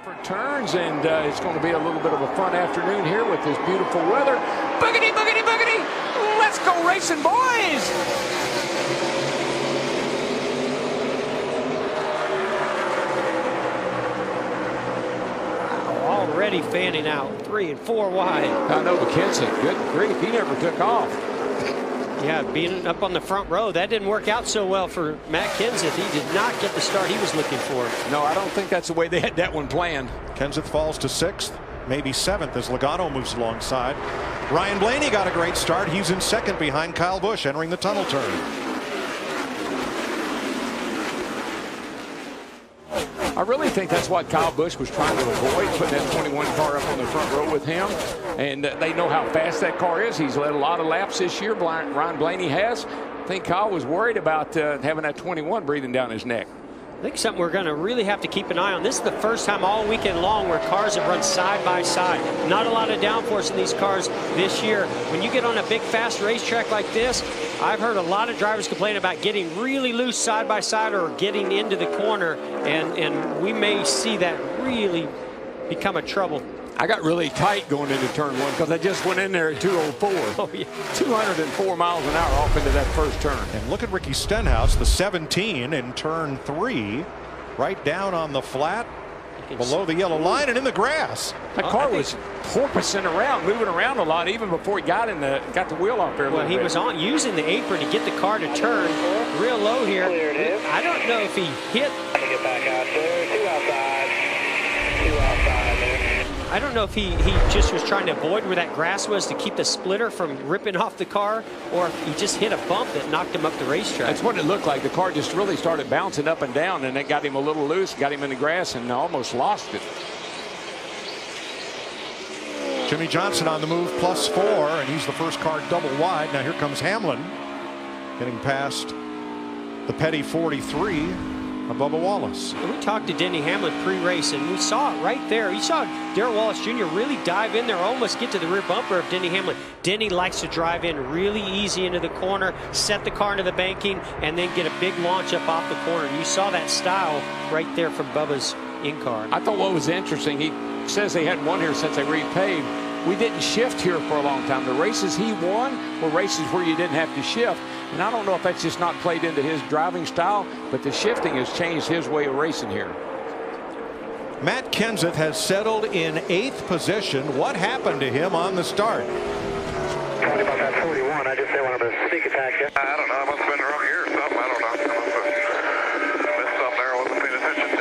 Different turns, and it's going to be a little bit of a fun afternoon here with this beautiful weather. Boogity, boogity, boogity! Let's go racing, boys! Already fanning out 3 and 4 wide. I know McKenzie, good grief, he never took off. Yeah, being up on the front row, that didn't work out so well for Matt Kenseth. He did not get the start he was looking for. No, I don't think that's the way they had that one planned. Kenseth falls to 6th, maybe 7th as Logano moves alongside. Ryan Blaney got a great start. He's in 2nd behind Kyle Busch entering the tunnel turn. I really think that's what Kyle Busch was trying to avoid, putting that 21 car up on the front row with him. And they know how fast that car is. He's led a lot of laps this year. Ryan Blaney has. I think Kyle was worried about having that 21 breathing down his neck. I think something we're going to really have to keep an eye on. This is the first time all weekend long where cars have run side by side. Not a lot of downforce in these cars this year. When you get on a big, fast racetrack like this, I've heard a lot of drivers complain about getting really loose side by side or getting into the corner, and we may see that really become a trouble. I got really tight going into turn 1 because I just went in there at 204. Oh, yeah. 204 miles an hour off into that first turn. And look at Ricky Stenhouse, the 17 in turn 3, right down on the flat, below the yellow line and in the grass. That car was porpoising around, moving around a lot, even before he got the wheel off there. Well, he was on using the apron to get the car to turn real low here. I don't know if he hit. Get back out there. 2 outside. 2 outside there. I don't know if he just was trying to avoid where that grass was to keep the splitter from ripping off the car, or if he just hit a bump that knocked him up the racetrack. That's what it looked like. The car just really started bouncing up and down, and it got him a little loose, got him in the grass, and almost lost it. Jimmy Johnson on the move, +4, and he's the first car double wide. Now here comes Hamlin, getting past the Petty 43. Bubba Wallace. We talked to Denny Hamlin pre-race, and we saw it right there. You saw Darrell Wallace Jr. really dive in there, almost get to the rear bumper of Denny Hamlin. Denny likes to drive in really easy into the corner, set the car into the banking, and then get a big launch up off the corner. And you saw that style right there from Bubba's in-car. I thought what was interesting, he says they hadn't won here since they repaved. We didn't shift here for a long time. The races he won were races where you didn't have to shift. And I don't know if that's just not played into his driving style, but the shifting has changed his way of racing here. Matt Kenseth has settled in 8th position. What happened to him on the start? Talking about that 41, I just didn't want to sneak attack you. I don't know. I must have been the wrong gear or something. I don't know. I must have missed something there I wasn't paying attention to.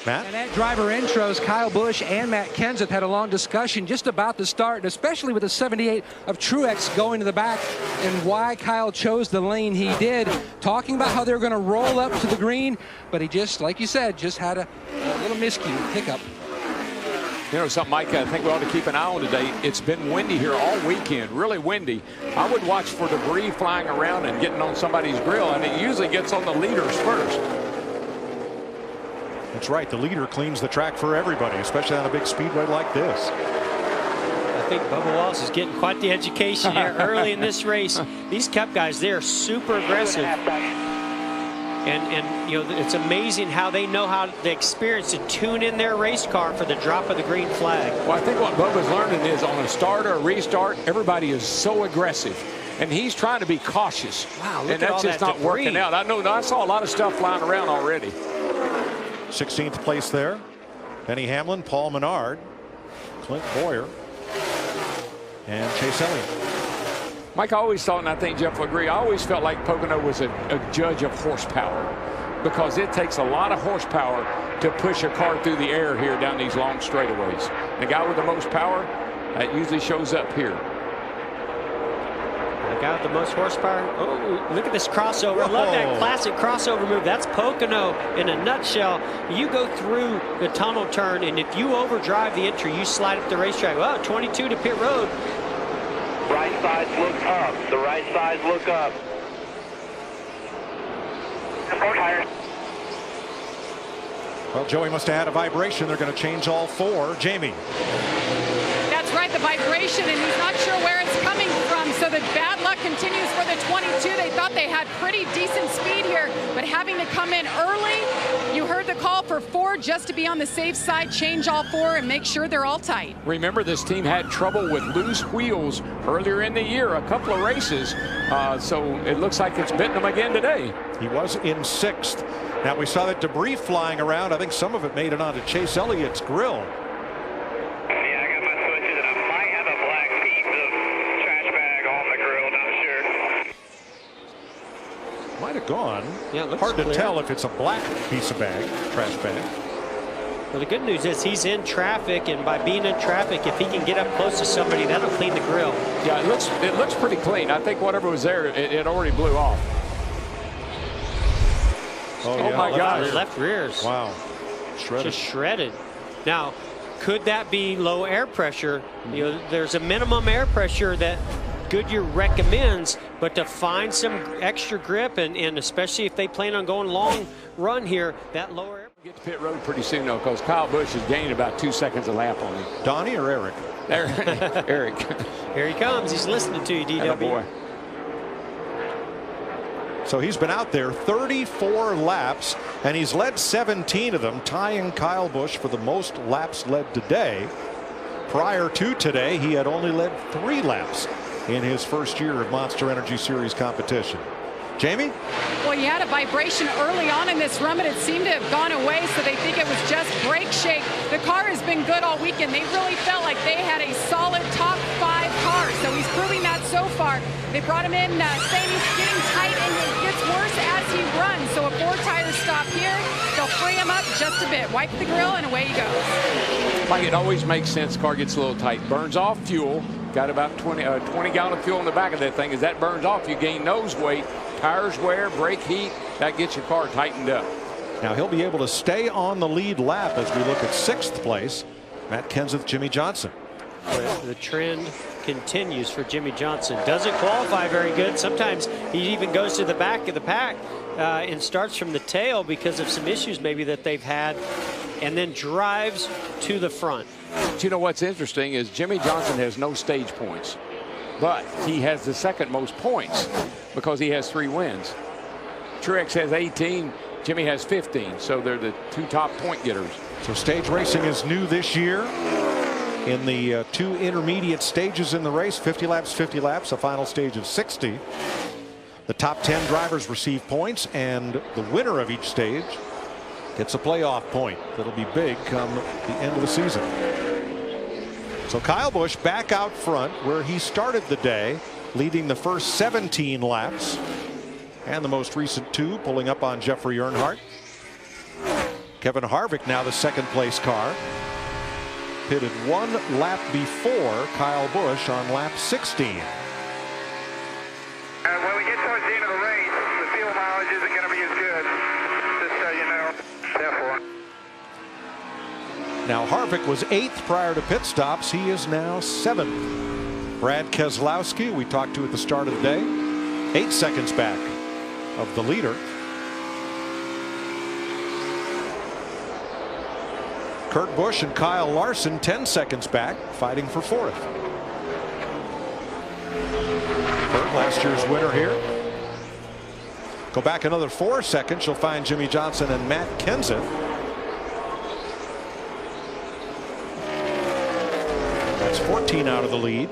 Matt? And at driver intros, Kyle Busch and Matt Kenseth had a long discussion just about the start, and especially with the 78 of Truex going to the back and why Kyle chose the lane he did, talking about how they were going to roll up to the green, but he just, like you said, just had a little miscue, hiccup. You know something, Mike, I think we ought to keep an eye on today. It's been windy here all weekend, really windy. I would watch for debris flying around and getting on somebody's grill, and it usually gets on the leaders first. That's right. The leader cleans the track for everybody, especially on a big speedway like this. I think Bubba Wallace is getting quite the education here early in this race. These Cup guys, they are super aggressive. And you know, it's amazing how they know how the experience to tune in their race car for the drop of the green flag. Well, I think what Bubba's learning is on a start or a restart, everybody is so aggressive. And he's trying to be cautious. Wow, look and at that's all just that not debris. working out. I saw a lot of stuff flying around already. 16th place there. Denny Hamlin, Paul Menard, Clint Boyer, and Chase Elliott. Mike, I always thought, and I think Jeff will agree, I always felt like Pocono was a judge of horsepower, because it takes a lot of horsepower to push a car through the air here down these long straightaways. And the guy with the most power, that usually shows up here. The guy with the most horsepower. Oh, look at this crossover. I love that classic crossover move. That's Pocono in a nutshell. You go through the tunnel turn, and if you overdrive the entry, you slide up the racetrack. Well, 22 to pit road. Right sides look up. The right sides look up. 4 tires. Well, Joey must have had a vibration. They're going to change all 4. Jamie. That's right, the vibration, and he's not sure where it's coming from. So So the bad luck continues for the 22. They thought they had pretty decent speed here, but having to come in early, you heard the call for 4 just to be on the safe side, change all 4 and make sure they're all tight. Remember, this team had trouble with loose wheels earlier in the year, a couple of races, so it looks like it's bitten them again today. He was in 6th. Now we saw that debris flying around. I think some of it made it onto Chase Elliott's grill. Might have gone. Yeah, it looks hard clear to tell if it's a black piece of bag, trash bag. Well, the good news is he's in traffic, and by being in traffic, if he can get up close to somebody, that'll clean the grill. Yeah, it looks pretty clean. I think whatever was there, it already blew off. Oh, Oh yeah. my God! Left rears. Wow, shredded. Just shredded. Now, could that be low air pressure? You know, there's a minimum air pressure that Goodyear recommends, but to find some extra grip, and especially if they plan on going long run here, that lower air. Get to pit road pretty soon though, because Kyle Busch has gained about 2 seconds a lap on him. Donnie or Eric? Eric. Here he comes. He's listening to you, DW. Boy. So he's been out there 34 laps, and he's led 17 of them, tying Kyle Busch for the most laps led today. Prior to today, he had only led 3 laps in his first year of Monster Energy Series competition. Jamie? Well, you had a vibration early on in this run, but it seemed to have gone away, so they think it was just brake shake. The car has been good all weekend. They really felt like they had a solid top 5 car, so he's proving that so far. They brought him in saying he's getting tight, and it gets worse as he runs. So a 4-tire stop here, they'll free him up just a bit. Wipe the grill, and away he goes. Like, it always makes sense. Car gets a little tight, burns off fuel. Got about 20 gallon of fuel in the back of that thing. As that burns off, you gain nose weight, tires wear, brake heat. That gets your car tightened up. Now he'll be able to stay on the lead lap as we look at 6th place. Matt Kenseth, Jimmy Johnson. The trend continues for Jimmy Johnson. Doesn't qualify very good. Sometimes he even goes to the back of the pack and starts from the tail because of some issues maybe that they've had, and then drives to the front. But you know what's interesting is Jimmy Johnson has no stage points, but he has the second most points because he has 3 wins. Truex has 18, Jimmy has 15, so they're the 2 top point getters. So stage racing is new this year. In the 2 intermediate stages in the race, 50 laps, a final stage of 60. The top 10 drivers receive points, and the winner of each stage gets a playoff point. That'll be big come the end of the season. So Kyle Busch back out front where he started the day, leading the first 17 laps, and the most recent 2 pulling up on Jeffrey Earnhardt. Kevin Harvick now the 2nd place car. Pitted 1 lap before Kyle Busch on lap 16. And when we get towards the end of the race, the fuel mileage isn't going to be as good, just so you know. Therefore. Now Harvick was 8th prior to pit stops. He is now 7th. Brad Keselowski, we talked to at the start of the day, 8 seconds back of the leader. Kurt Busch and Kyle Larson 10 seconds back, fighting for 4th. Kurt, last year's winner here. Go back another 4 seconds, you'll find Jimmy Johnson and Matt Kenseth. That's 14 out of the lead.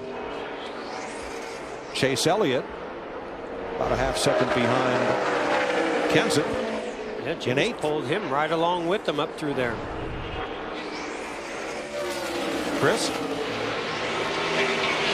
Chase Elliott about a half second behind Kenseth. Yeah, Jimmy's pulled him right along with them up through there. Chris?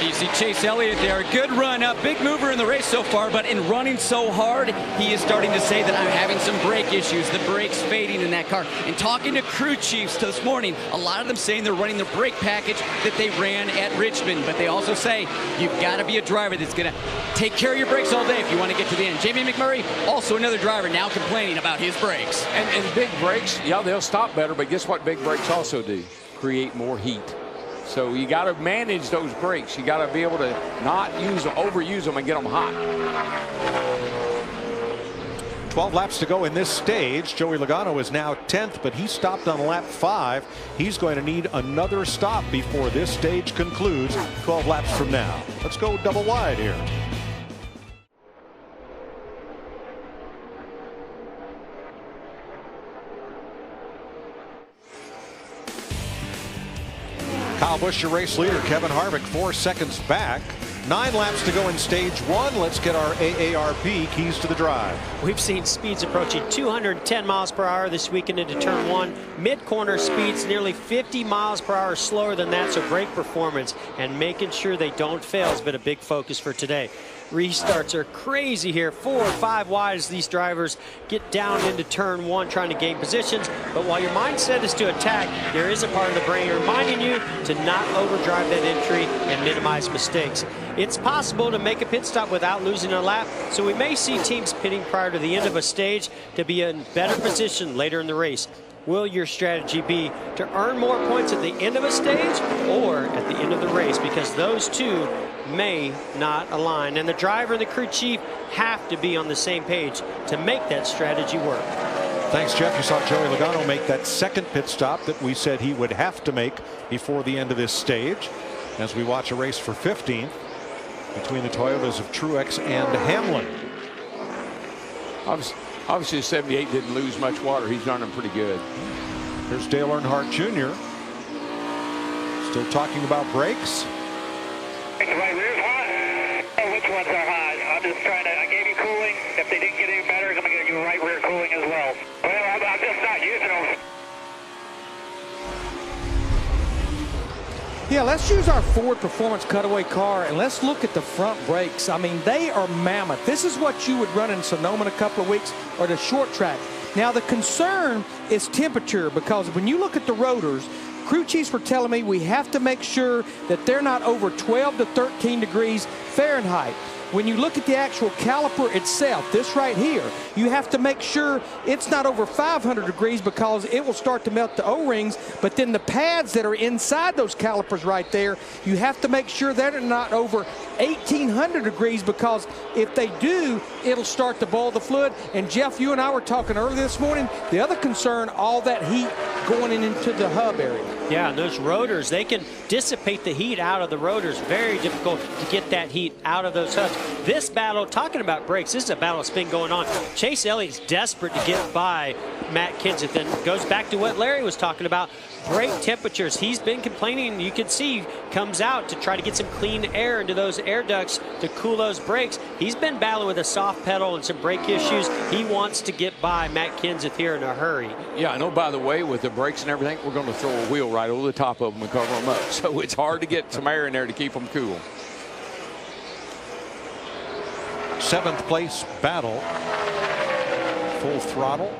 You see Chase Elliott there, a good run up, big mover in the race so far, but in running so hard, he is starting to say that I'm having some brake issues, the brakes fading in that car. And talking to crew chiefs this morning, a lot of them saying they're running the brake package that they ran at Richmond, but they also say you've got to be a driver that's going to take care of your brakes all day if you want to get to the end. Jamie McMurray, also another driver now complaining about his brakes. And big brakes, yeah, they'll stop better, but guess what big brakes also do? Create more heat. So you got to manage those brakes. You got to be able to not use them, overuse them, and get them hot. 12 laps to go in this stage. Joey Logano is now 10th, but he stopped on lap 5. He's going to need another stop before this stage concludes 12 laps from now. Let's go double wide here. Kyle Busch, your race leader. Kevin Harvick 4 seconds back. 9 laps to go in stage 1. Let's get our AARP keys to the drive. We've seen speeds approaching 210 miles per hour this weekend into turn 1. Mid-corner speeds nearly 50 miles per hour slower than that, so great performance. And making sure they don't fail has been a big focus for today. Restarts are crazy here. 4 or 5 wide as these drivers get down into turn 1 trying to gain positions. But while your mindset is to attack, there is a part of the brain reminding you to not overdrive that entry and minimize mistakes. It's possible to make a pit stop without losing a lap, so we may see teams pitting prior to the end of a stage to be in better position later in the race. Will your strategy be to earn more points at the end of a stage or at the end of the race? Because those two may not align, and the driver and the crew chief have to be on the same page to make that strategy work. Thanks, Jeff. You saw Joey Logano make that second pit stop that we said he would have to make before the end of this stage, as we watch a race for 15th between the Toyotas of Truex and Hamlin. Obviously, 78 didn't lose much water. He's running pretty good. There's Dale Earnhardt Jr. Still talking about brakes. The right rear's hot. Oh, which ones are hot? I'm just trying to, I gave you cooling. If they didn't get any better, I'm going to get you right rear cooling as well. Well, I'm just not using them. Yeah, let's use our Ford Performance Cutaway car and let's look at the front brakes. I mean, they are mammoth. This is what you would run in Sonoma in a couple of weeks or the short track. Now, the concern is temperature, because when you look at the rotors, crew chiefs were telling me we have to make sure that they're not over 12 to 13 degrees Fahrenheit. When you look at the actual caliper itself, this right here, you have to make sure it's not over 500 degrees because it will start to melt the O-rings. But then the pads that are inside those calipers right there, you have to make sure they're not over 1800 degrees, because if they do, it'll start to boil the fluid. And Jeff, you and I were talking earlier this morning, the other concern, all that heat going into the hub area. Yeah, and those rotors, they can dissipate the heat out of the rotors. Very difficult to get that heat out of those hubs. This battle, talking about brakes, this is a battle that's been going on. Chase Elliott's desperate to get by Matt Kenseth, and goes back to what Larry was talking about. Brake temperatures. He's been complaining, you can see, comes out to try to get some clean air into those air ducts to cool those brakes. He's been battling with a soft pedal and some brake issues. He wants to get by Matt Kenseth here in a hurry. Yeah, I know, by the way, with the brakes and everything, we're going to throw a wheel right over the top of them and cover them up. So it's hard to get some air in there to keep them cool. 7th place battle. Full throttle.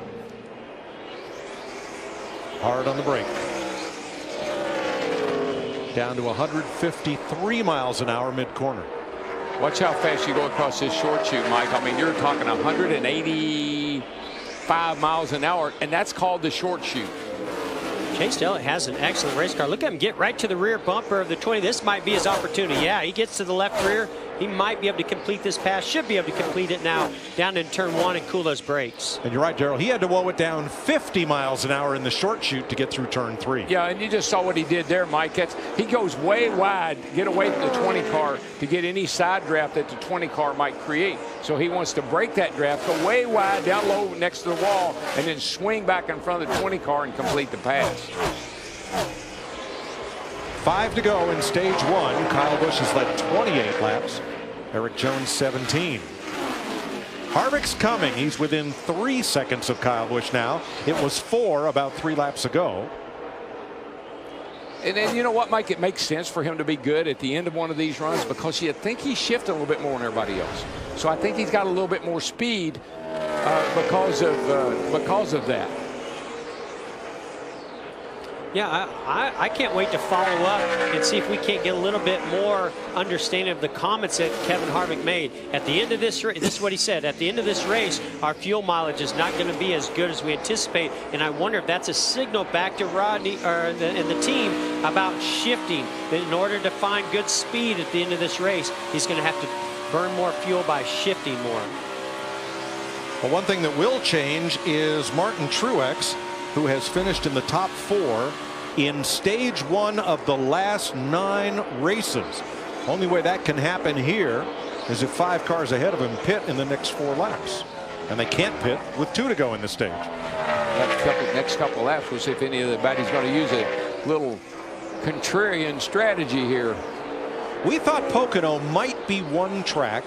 Hard on the brake. Down to 153 miles an hour mid-corner. Watch how fast you go across this short chute, Mike. I mean, you're talking 185 miles an hour, and that's called the short chute. Chase Elliott has an excellent race car. Look at him get right to the rear bumper of the 20. This might be his opportunity. Yeah, he gets to the left rear. He might be able to complete this pass. Should be able to complete it now down in turn 1 and cool those brakes. And you're right, Darrell. He had to woe it down 50 miles an hour in the short chute to get through turn 3. Yeah, and you just saw what he did there, Mike. He goes way wide, get away from the 20 car to get any side draft that the 20 car might create. So he wants to break that draft, go way wide, down low next to the wall, and then swing back in front of the 20 car and complete the pass. 5 to go in stage 1. Kyle Busch has led 28 laps. Eric Jones 17. Harvick's coming. He's within 3 seconds of Kyle Busch now. It was 4 about 3 laps ago. And then, you know what, Mike? It makes sense for him to be good at the end of one of these runs, because you think he's shifting a little bit more than everybody else. So I think he's got a little bit more speed because of that. Yeah, I can't wait to follow up and see if we can't get a little bit more understanding of the comments that Kevin Harvick made. At the end of this race, this is what he said, at the end of this race, our fuel mileage is not going to be as good as we anticipate. And I wonder if that's a signal back to Rodney and the team about shifting. In order to find good speed at the end of this race, he's going to have to burn more fuel by shifting more. Well, one thing that will change is Martin Truex, who has finished in the top 4 in stage 1 of the last 9 races. Only way that can happen here is if 5 cars ahead of him pit in the next 4 laps. And they can't pit with 2 to go in the stage. Next couple laps, we'll see if anybody's going to use a little contrarian strategy here. We thought Pocono might be one track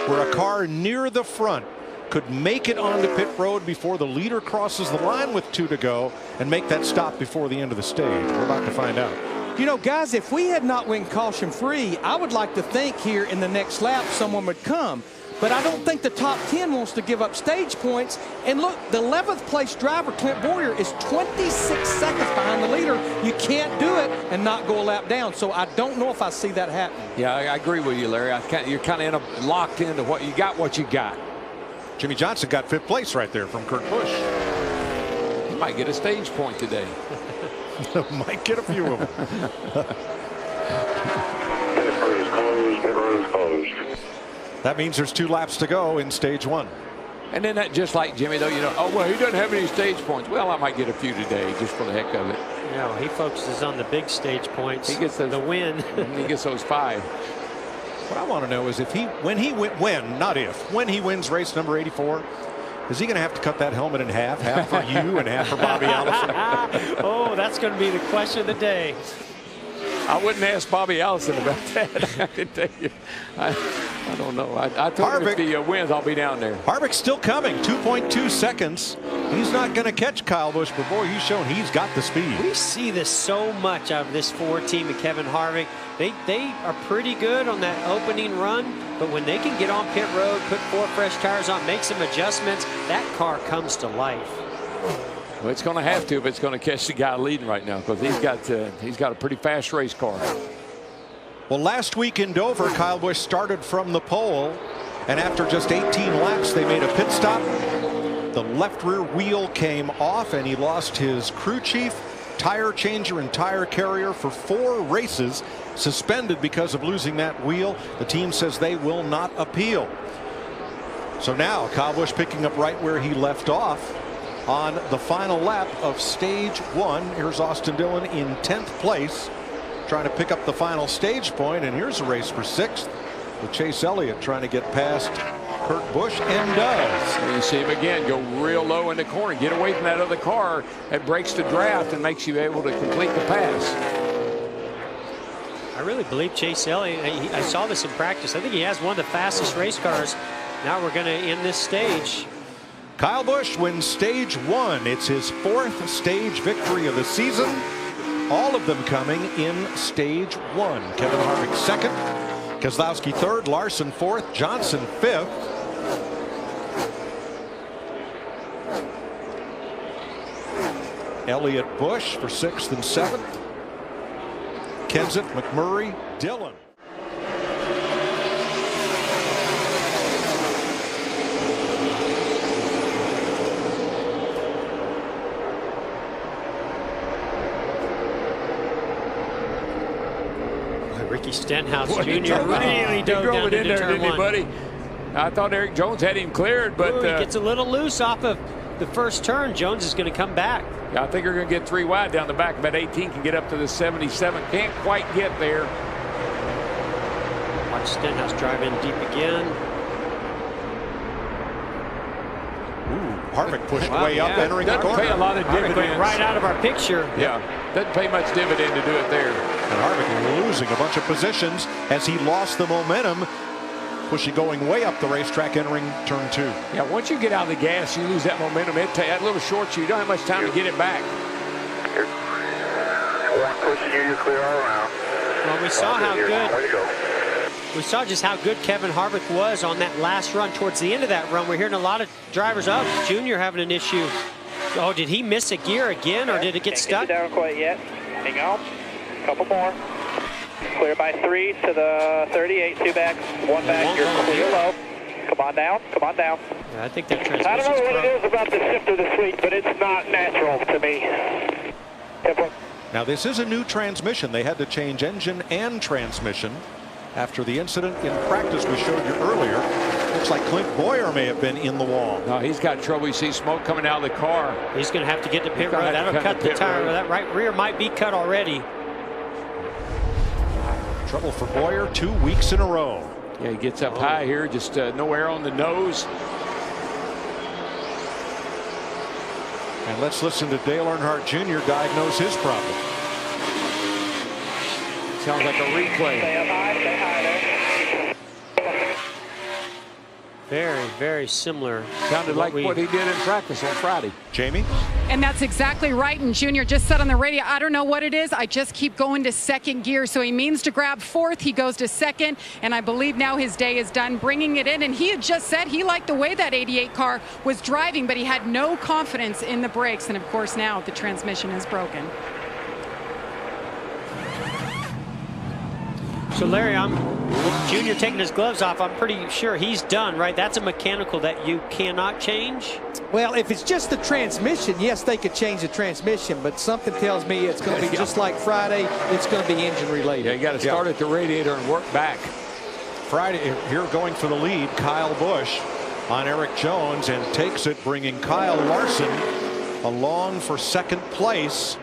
where a car near the front could make it onto pit road before the leader crosses the line with 2 to go and make that stop before the end of the stage. We're about to find out. You know, guys, if we had not went caution free, I would like to think here in the next lap someone would come. But I don't think the top 10 wants to give up stage points. And look, the 11th place driver, Clint Boyer, is 26 seconds behind the leader. You can't do it and not go a lap down. So I don't know if I see that happen. Yeah, I agree with you, Larry. You're kind of locked into what you got. Jimmy Johnson got 5th place right there from Kurt Busch. He might get a stage point today. Might get a few of them. That means there's 2 laps to go in stage 1. And then that, just like Jimmy, though, oh, well, he doesn't have any stage points. Well, I might get a few today just for the heck of it. No, he focuses on the big stage points. He gets the win. He gets those 5. What I want to know is if when he wins race number 84, is he going to have to cut that helmet in half for you and half for Bobby Allison? Oh, that's going to be the question of the day. I wouldn't ask Bobby Allison about that. I can tell you. I don't know. I told him if he wins, I'll be down there. Harvick's still coming. 2.2 seconds. He's not going to catch Kyle Busch, but boy, he's shown he's got the speed. We see this so much out of this Ford team and Kevin Harvick. They are pretty good on that opening run, but when they can get on pit road, put 4 fresh tires on, make some adjustments, that car comes to life. Well, it's going to have to if it's going to catch the guy leading right now, because he's got a pretty fast race car. Well, last week in Dover, Kyle Busch started from the pole, and after just 18 laps, they made a pit stop. The left rear wheel came off, and he lost his crew chief, tire changer, and tire carrier for 4 races, suspended because of losing that wheel. The team says they will not appeal. So now Kyle Busch picking up right where he left off on the final lap of stage 1. Here's Austin Dillon in 10th place, trying to pick up the final stage point. And here's a race for 6th with Chase Elliott trying to get past Kurt Busch, and does. You see him again go real low in the corner, get away from that other car. It breaks the draft and makes you able to complete the pass. I really believe Chase Elliott. I saw this in practice. I think he has one of the fastest race cars. Now we're going to end this stage. Kyle Busch wins stage 1. It's his 4th stage victory of the season. All of them coming in stage 1. Kevin Harvick 2nd, Keselowski 3rd, Larson 4th, Johnson 5th. Elliott, Busch for 6th and 7th. Kenseth, McMurray, Dillon. Ricky Stenhouse Jr. really dove down into turn 1. Buddy? I thought Eric Jones had him cleared, but he gets a little loose off of the first turn. Jones is going to come back. Yeah, I think they're going to get 3 wide down the back. About 18 can get up to the 77. Can't quite get there. Watch Stenhouse drive in deep again. Ooh, Harvick pushed way up, entering the corner. Doesn't pay a lot of dividends. Right out of our picture. Yeah, doesn't pay much dividend to do it there. And Harvick losing a bunch of positions as he lost the momentum. Bushy going way up the racetrack, entering turn 2. Yeah, once you get out of the gas, you lose that momentum. That little short, you don't have much time to get it back. One pushing you clear all around. Well, we saw how good. We saw just how good Kevin Harvick was on that last run. Towards the end of that run, we're hearing a lot of drivers up. Junior having an issue. Oh, did he miss a gear again, or did it get stuck? Can't get down quite yet. Hang on. Couple more. Clear by 3 to the 38. 2 back, 1 back. You're clear low. Come on down. Come on down. Yeah, I think that transmission. I don't know what it is about the shifter this week, but it's not natural to me. Now this is a new transmission. They had to change engine and transmission after the incident in practice we showed you earlier. Looks like Clint Boyer may have been in the wall. No, he's got trouble. You see smoke coming out of the car. He's going to have to get to pit road. That'll cut the tire. That right rear might be cut already. Trouble for Boyer 2 weeks in a row. Yeah, he gets up high here, just no air on the nose. And let's listen to Dale Earnhardt Jr. diagnose his problem. Sounds like a replay. Stay up high, stay high there. Very, very similar. Sounded like what he did in practice on Friday. Jamie? And that's exactly right. And Junior just said on the radio, I don't know what it is. I just keep going to second gear. So he means to grab fourth. He goes to second. And I believe now his day is done bringing it in. And he had just said he liked the way that 88 car was driving, but he had no confidence in the brakes. And of course, now the transmission is broken. So Larry, Junior taking his gloves off. I'm pretty sure he's done, right? That's a mechanical that you cannot change. Well, if it's just the transmission, yes, they could change the transmission, but something tells me it's going to be just like Friday. It's going to be engine related. Yeah, you got to start at the radiator and work back. Friday here going for the lead, Kyle Busch on Eric Jones, and takes it, bringing Kyle Larson along for second place.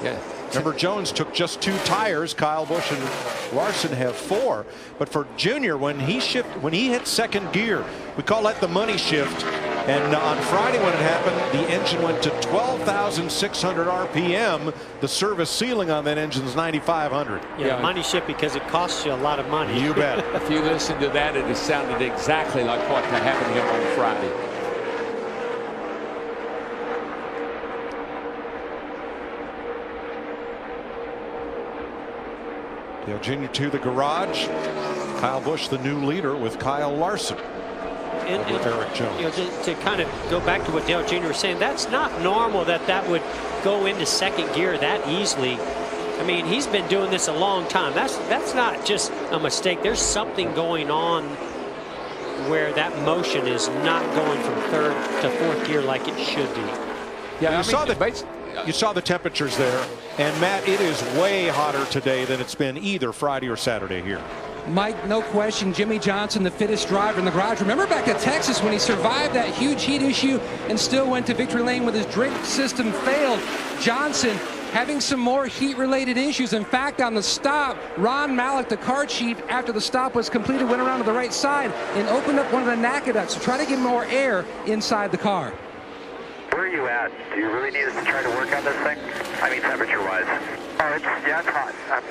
Yeah. Remember, Jones took just 2 tires. Kyle Busch and Larson have 4. But for Junior, when he hit second gear, we call that the money shift. And on Friday when it happened, the engine went to 12,600 RPM. The service ceiling on that engine is 9,500. Yeah, money shift because it costs you a lot of money. You bet. If you listen to that, it sounded exactly like what happened to him on Friday. Dale Jr. to the garage. Kyle Busch, the new leader, with Kyle Larson. And Eric Jones. You know, to kind of go back to what Dale Jr. was saying, that's not normal that would go into second gear that easily. I mean, he's been doing this a long time. That's not just a mistake. There's something going on where that motion is not going from third to fourth gear like it should be. Yeah, you saw the temperatures there, and Matt, it is way hotter today than it's been either Friday or Saturday here. Mike, no question, Jimmie Johnson, the fittest driver in the garage. Remember back at Texas when he survived that huge heat issue and still went to victory lane with his drink system failed. Johnson having some more heat-related issues. In fact, on the stop, Ron Malik, the car chief, after the stop was completed, went around to the right side and opened up one of the NACA ducts to try to get more air inside the car. Where are you at? Do you really need us to try to work on this thing? I mean, temperature-wise. Oh, it's hot. I'm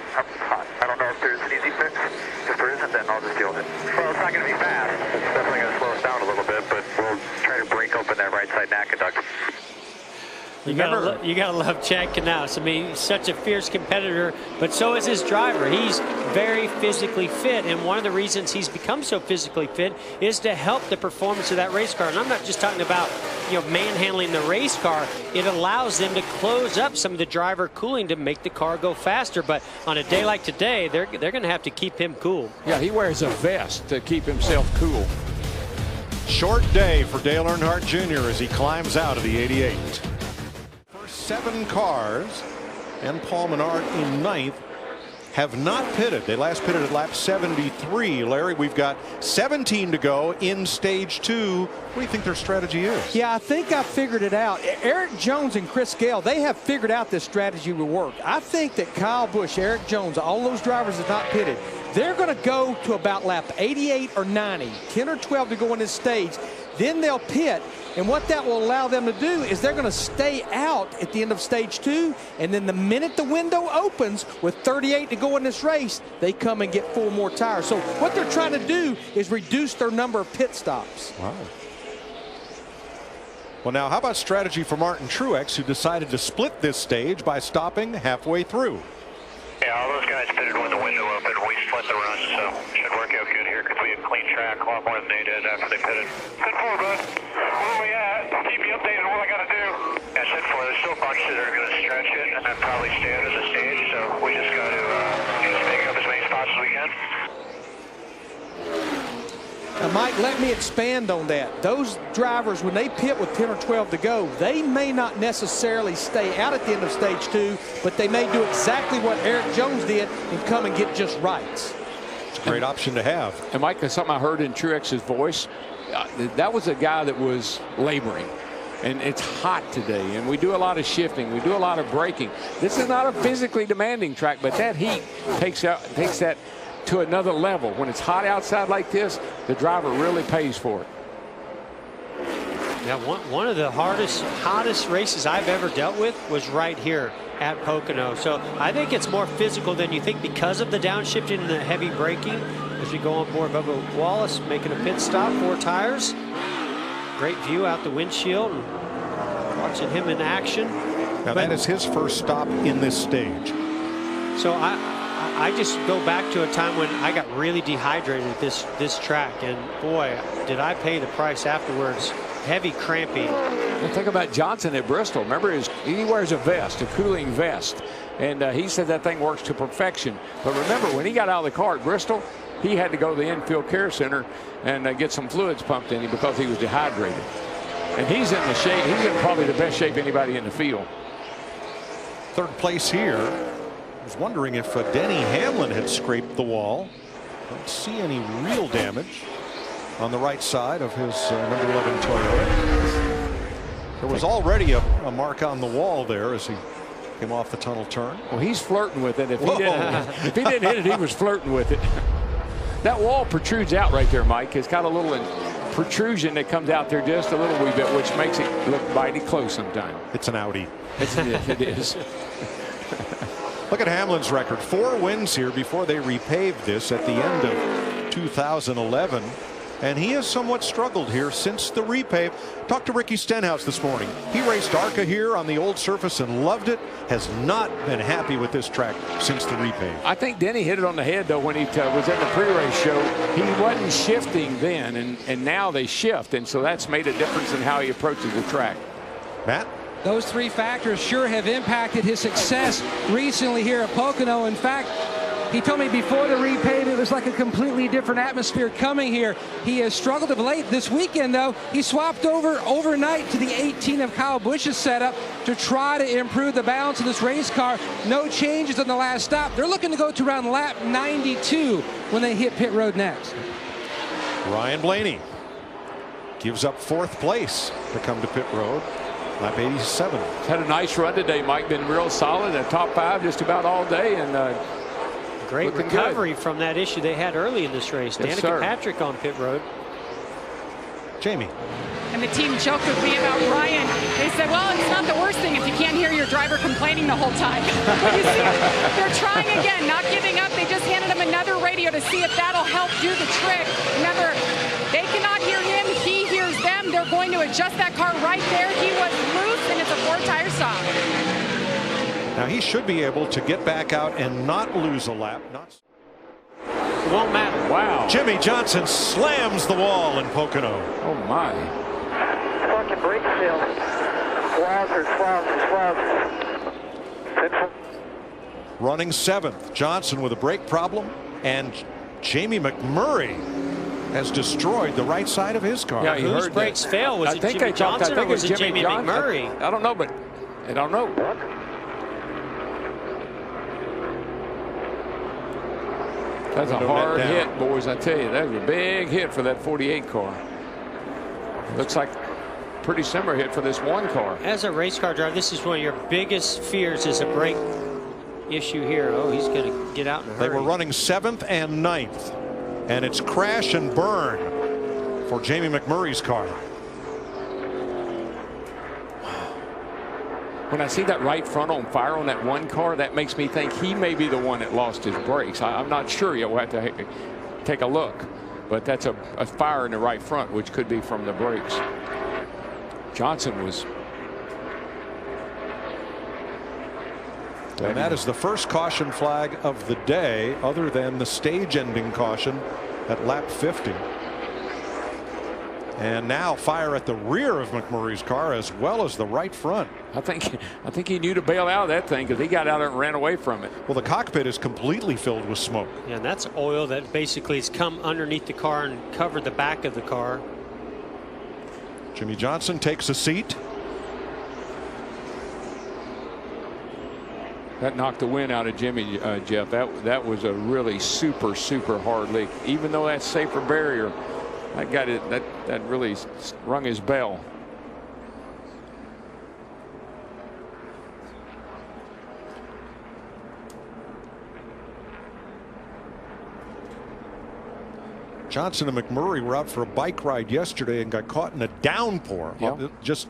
hot. I don't know if there's an easy fix. If there isn't, then I'll just deal with it. Well, it's not going to be fast. It's definitely going to slow us down a little bit, but we'll try to break open that right side NACA duct. You gotta love Chad Knaus. I mean, he's such a fierce competitor, but so is his driver. He's very physically fit, and one of the reasons he's become so physically fit is to help the performance of that race car. And I'm not just talking about, you know, manhandling the race car. It allows them to close up some of the driver cooling to make the car go faster. But on a day like today, they're going to have to keep him cool. Yeah, he wears a vest to keep himself cool. Short day for Dale Earnhardt Jr. as he climbs out of the 88. 7 cars, and Paul Menard in 9th, have not pitted. They last pitted at lap 73. Larry, we've got 17 to go in stage 2. What do you think their strategy is? Yeah, I think I figured it out. Eric Jones and Chris Gale, they have figured out this strategy will work. I think that Kyle Busch, Eric Jones, all those drivers have not pitted. They're going to go to about lap 88 or 90, 10 or 12 to go in this stage. Then they'll pit, and what that will allow them to do is they're going to stay out at the end of stage 2, and then the minute the window opens with 38 to go in this race, they come and get 4 more tires. So what they're trying to do is reduce their number of pit stops. Wow. Well, now, how about strategy for Martin Truex, who decided to split this stage by stopping halfway through? Yeah, all those guys pitted when the window opened. We split the run, so should work out good here because we have clean track a lot more than they did after they pitted. 10-4, bud. Where we at? Keep me updated on what I got to do. Yeah, 10-4. There's still a bunch that are going to stretch it and then probably stay out of the stage, so we just got to just pick up as many spots as we can. Now, Mike, let me expand on that. Those drivers, when they pit with 10 or 12 to go, they may not necessarily stay out at the end of stage 2, but they may do exactly what Eric Jones did and come and get just rights. It's a great option to have. And Mike, something I heard in Truex's voice, that was a guy that was laboring. And it's hot today, and we do a lot of shifting. We do a lot of braking. This is not a physically demanding track, but that heat takes that to another level. When it's hot outside like this, the driver really pays for it. Yeah, one of the hottest races I've ever dealt with was right here at Pocono. So I think it's more physical than you think because of the downshifting and the heavy braking. As we go on board, Bubba Wallace making a pit stop, 4 tires. Great view out the windshield and watching him in action. Now that is his first stop in this stage. So I just go back to a time when I got really dehydrated at this track, and boy, did I pay the price afterwards. Heavy cramping. Well, think about Johnson at Bristol. Remember, he wears a vest, a cooling vest, and he said that thing works to perfection. But remember, when he got out of the car at Bristol, he had to go to the infield care center and get some fluids pumped in him because he was dehydrated. And he's in the shape. He's in probably the best shape anybody in the field. Third place here. I was wondering if Denny Hamlin had scraped the wall. Don't see any real damage on the right side of his number 11 Toyota. There was already a mark on the wall there as he came off the tunnel turn. Well, he's flirting with it. If he didn't hit it, he was flirting with it. That wall protrudes out right there, Mike. It's got a little protrusion that comes out there just a little wee bit, which makes it look mighty close sometimes. It's an Audi. It is. Look at Hamlin's record. 4 wins here before they repaved this at the end of 2011. And he has somewhat struggled here since the repave. Talked to Ricky Stenhouse this morning. He raced ARCA here on the old surface and loved it. Has not been happy with this track since the repave. I think Denny hit it on the head, though, when he was in the pre-race show. He wasn't shifting then, and now they shift. And so that's made a difference in how he approaches the track. Matt? Those 3 factors sure have impacted his success recently here at Pocono. In fact, he told me before the repave it was like a completely different atmosphere coming here. He has struggled of late. This weekend, though, he swapped over overnight to the 18 of Kyle Busch's setup to try to improve the balance of this race car. No changes on the last stop. They're looking to go to around lap 92 when they hit pit road next. Ryan Blaney gives up 4th place to come to pit road. Lap 87. Had a nice run today, Mike. Been real solid in the top 5 just about all day, and great recovery from that issue they had early in this race. Yes, Danica Patrick on pit road. Jamie. And the team joked with me about Ryan. They said, well, it's not the worst thing if you can't hear your driver complaining the whole time. But you see, they're trying again, not giving up. They just handed him another radio to see if that'll help do the trick. Remember, they cannot hear him. He hears them. They're going to adjust that car right there. He was loose, and it's a 4-tire stop. Now he should be able to get back out and not lose a lap. It won't matter. wow. Jimmy Johnson slams the wall in Pocono. Oh, my. Fucking brake fail. Wowzers. Running 7th. Johnson with a brake problem. And Jamie McMurray has destroyed the right side of his car. Yeah, he Whose heard brakes fail? Was I it think Jimmy Johnson or was it Jamie Johnson. McMurray? I don't know, but I don't know. That's a hard hit, boys. I tell you, that was a big hit for that 48 car. Looks like pretty similar hit for this 1 car. As a race car driver, this is one of your biggest fears is a brake issue here. Oh, he's going to get out in a hurry. They were running 7th and 9th. And it's crash and burn for Jamie McMurray's car. When I see that right front on fire on that 1 car, that makes me think he may be the one that lost his brakes. I'm not sure yet. We'll have to take a look. But that's a fire in the right front, which could be from the brakes. Johnson was. And that is the first caution flag of the day, other than the stage-ending caution at lap 50. And now fire at the rear of McMurray's car as well as the right front. I think he knew to bail out of that thing because he got out there and ran away from it. Well, the cockpit is completely filled with smoke. Yeah, and that's oil that basically has come underneath the car and covered the back of the car. Jimmy Johnson takes a seat. That knocked the wind out of Jimmy, Jeff. That was a really super hard leak. Even though that's safer barrier, that got it. That really rung his bell. Johnson and McMurray were out for a bike ride yesterday and got caught in a downpour. Yep. Just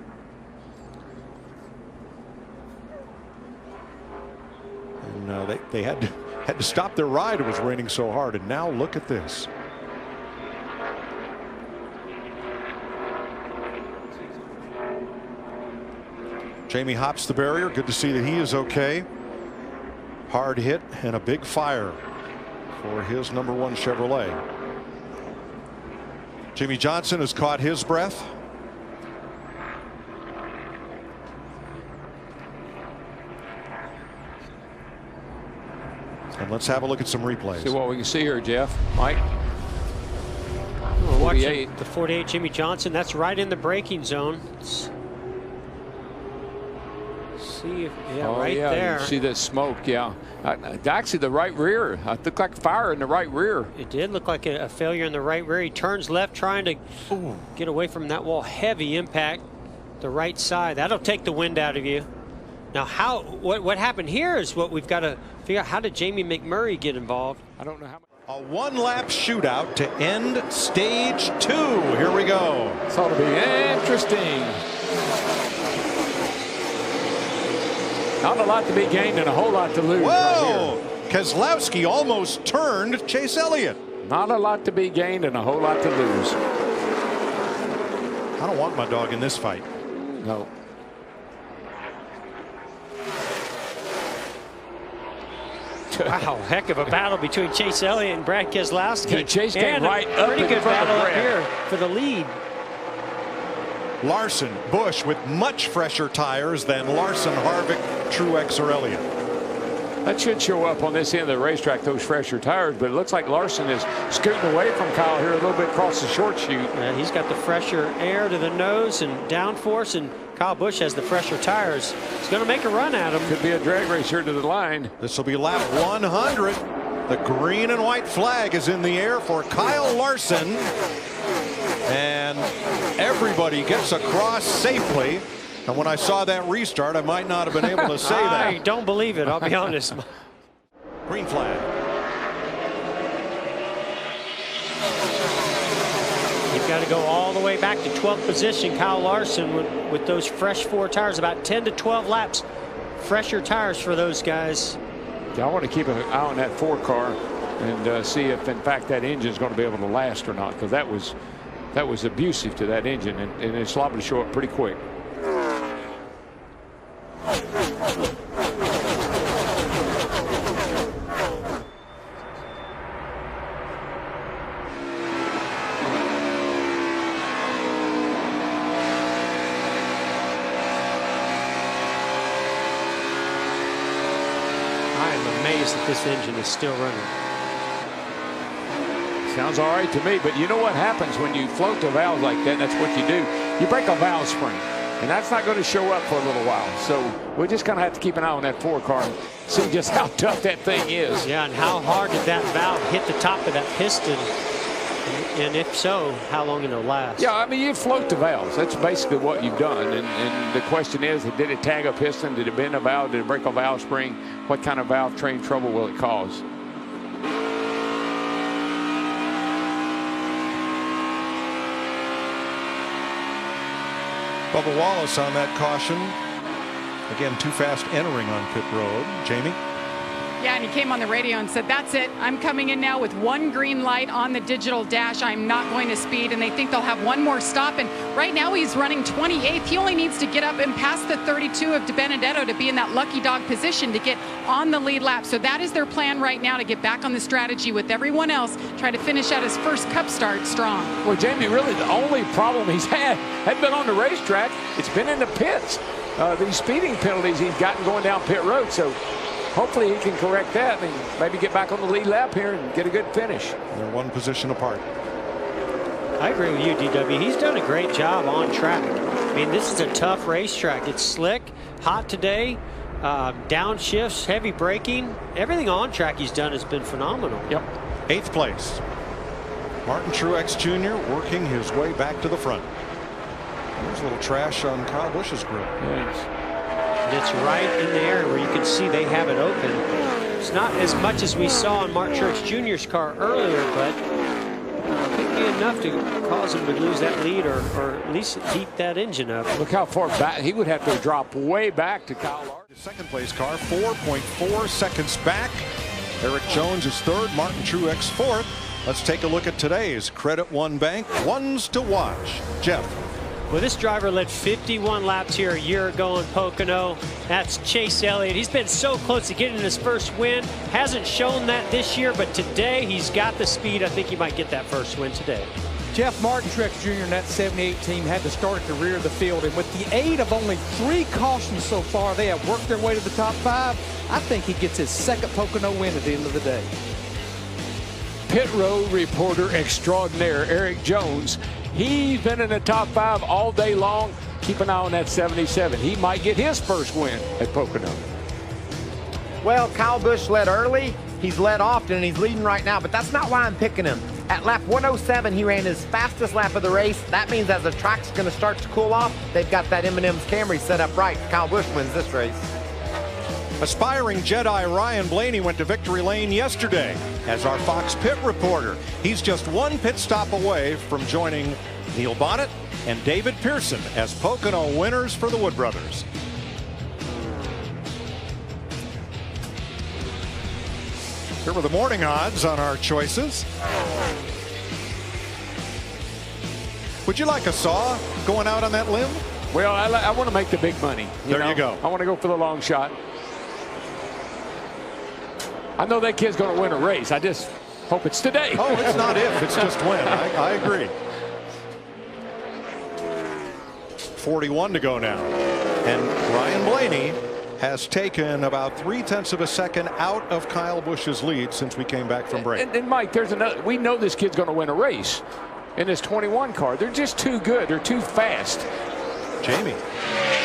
and they had to stop their ride. It was raining so hard. And now look at this. Jamie hops the barrier. Good to see that he is okay. Hard hit and a big fire for his #1 Chevrolet. Jimmy Johnson has caught his breath. And let's have a look at some replays. See what we can see here, Jeff. Mike. We're watching the 48 Jimmy Johnson. That's right in the braking zone. See if, right there. You see the smoke, yeah. Actually, the right rear. It looked like fire in the right rear. It did look like a failure in the right rear. He turns left, trying to get away from that wall. Heavy impact, the right side. That'll take the wind out of you. Now, what happened here is what we've got to figure out. How did Jamie McMurray get involved? I don't know how much. A one-lap shootout to end stage 2. Here we go. This ought to be interesting. Not a lot to be gained and a whole lot to lose. Whoa! Right Keselowski almost turned Chase Elliott. Not a lot to be gained and a whole lot to lose. I don't want my dog in this fight. No. Wow, heck of a battle between Chase Elliott and Brad Keselowski. Yeah, Chase came and right a up pretty in good front of battle up Brad. here for the lead. Larson, Busch with much fresher tires than Larson, Harvick, Truex, or Elliott. That should show up on this end of the racetrack, those fresher tires, but it looks like Larson is scooting away from Kyle here a little bit across the short chute. Yeah, he's got the fresher air to the nose and downforce, and Kyle Busch has the fresher tires. He's going to make a run at him. Could be a drag race here to the line. This will be lap 100. The green and white flag is in the air for Kyle Larson. And everybody gets across safely. And when I saw that restart, I might not have been able to say that. I don't believe it, I'll be honest. Green flag. You've got to go all the way back to 12th position. Kyle Larson with those fresh 4 tires, about 10 to 12 laps. Fresher tires for those guys. Yeah, I want to keep an eye on that 4 car and see if, in fact, that engine is going to be able to last or not, because that was abusive to that engine, and it's liable to show up pretty quick. Amazed that this engine is still running. Sounds all right to me, but you know what happens when you float the valves like that? That's what you do. You break a valve spring, and that's not going to show up for a little while. So we're just going to have to keep an eye on that 4 car and see just how tough that thing is. Yeah, and how hard did that valve hit the top of that piston? And if so, how long it'll last? Yeah, I mean, you float the valves. That's basically what you've done. And the question is, did it tag a piston? Did it bend a valve? Did it break a valve spring? What kind of valve train trouble will it cause? Bubba Wallace on that caution. Again, too fast entering on pit road. Jamie? Yeah, and he came on the radio and said, that's it. I'm coming in now with 1 green light on the digital dash. I'm not going to speed, and they think they'll have 1 more stop. And right now he's running 28th. He only needs to get up and pass the 32 of De Benedetto to be in that lucky dog position to get on the lead lap. So that is their plan right now, to get back on the strategy with everyone else, try to finish out his first Cup start strong. Well, Jamie, really the only problem he's had hadn't been on the racetrack. It's been in the pits. These speeding penalties he's gotten going down pit road. So hopefully he can correct that and maybe get back on the lead lap here and get a good finish. They're 1 position apart. I agree with you, DW. He's done a great job on track. I mean, this is a tough racetrack. It's slick, hot today. downshifts, heavy braking, everything on track he's done has been phenomenal. Yep. 8th place. Martin Truex Jr. working his way back to the front. There's a little trash on Kyle Busch's grill. And it's right in the area where you can see they have it open. It's not as much as we saw on Martin Truex Jr.'s car earlier, but could be enough to cause him to lose that lead or at least heat that engine up. Look how far back. He would have to drop way back to Kyle Larson. His 2nd place car 4.4 seconds back. Eric Jones is 3rd. Martin Truex 4th. Let's take a look at today's Credit One Bank ones to watch. Jeff. Well, this driver led 51 laps here a year ago in Pocono. That's Chase Elliott. He's been so close to getting his first win. Hasn't shown that this year, but today he's got the speed. I think he might get that first win today. Jeff, Martin Truex Jr. and that 78 team had to start at the rear of the field, and with the aid of only 3 cautions so far, they have worked their way to the top 5. I think he gets his 2nd Pocono win at the end of the day. Pit road reporter extraordinaire Eric Jones. He's been in the top 5 all day long. Keep an eye on that 77. He might get his first win at Pocono. Well, Kyle Busch led early. He's led often, and he's leading right now, but that's not why I'm picking him. At lap 107, he ran his fastest lap of the race. That means as the track's going to start to cool off, they've got that M&M's Camry set up right. Kyle Busch wins this race. Aspiring Jedi Ryan Blaney went to victory lane yesterday as our Fox pit reporter. He's just 1 pit stop away from joining Neil Bonnet and David Pearson as Pocono winners for the Wood Brothers. Here were the morning odds on our choices. Would you like a saw going out on that limb? Well, I want to make the big money. There you go. I want to go for the long shot. I know that kid's going to win a race. I just hope it's today. Oh, it's not if, it's just when. I agree. 41 to go now. And Ryan Blaney has taken about 0.3 of a second out of Kyle Busch's lead since we came back from break. And Mike, there's another. We know this kid's going to win a race in this 21 car. They're just too good. They're too fast. Jamie.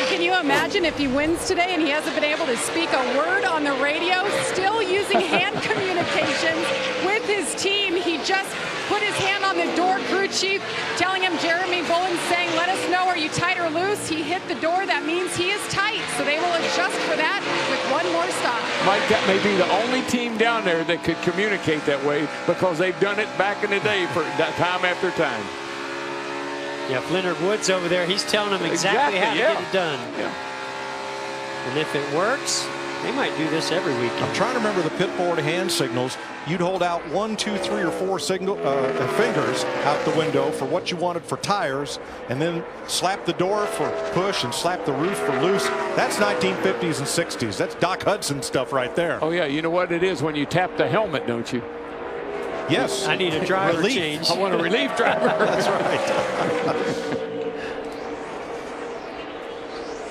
Can you imagine if he wins today and he hasn't been able to speak a word on the radio, still using hand communications with his team? He just put his hand on the door, crew chief telling him Jeremy Bullen's saying, let us know, are you tight or loose? He hit the door. That means he is tight. So they will adjust for that with 1 more stop. Mike, that may be the only team down there that could communicate that way because they've done it back in the day for time after time. Yeah, Leonard Woods over there, he's telling them exactly how to get it done. Yeah. And if it works, they might do this every weekend. I'm trying to remember the pit board hand signals. You'd hold out 1, 2, 3, or 4 fingers out the window for what you wanted for tires, and then slap the door for push and slap the roof for loose. That's 1950s and 60s. That's Doc Hudson stuff right there. Oh, yeah. You know what it is when you tap the helmet, don't you? Yes. I need a driver change. I want a relief driver. That's right.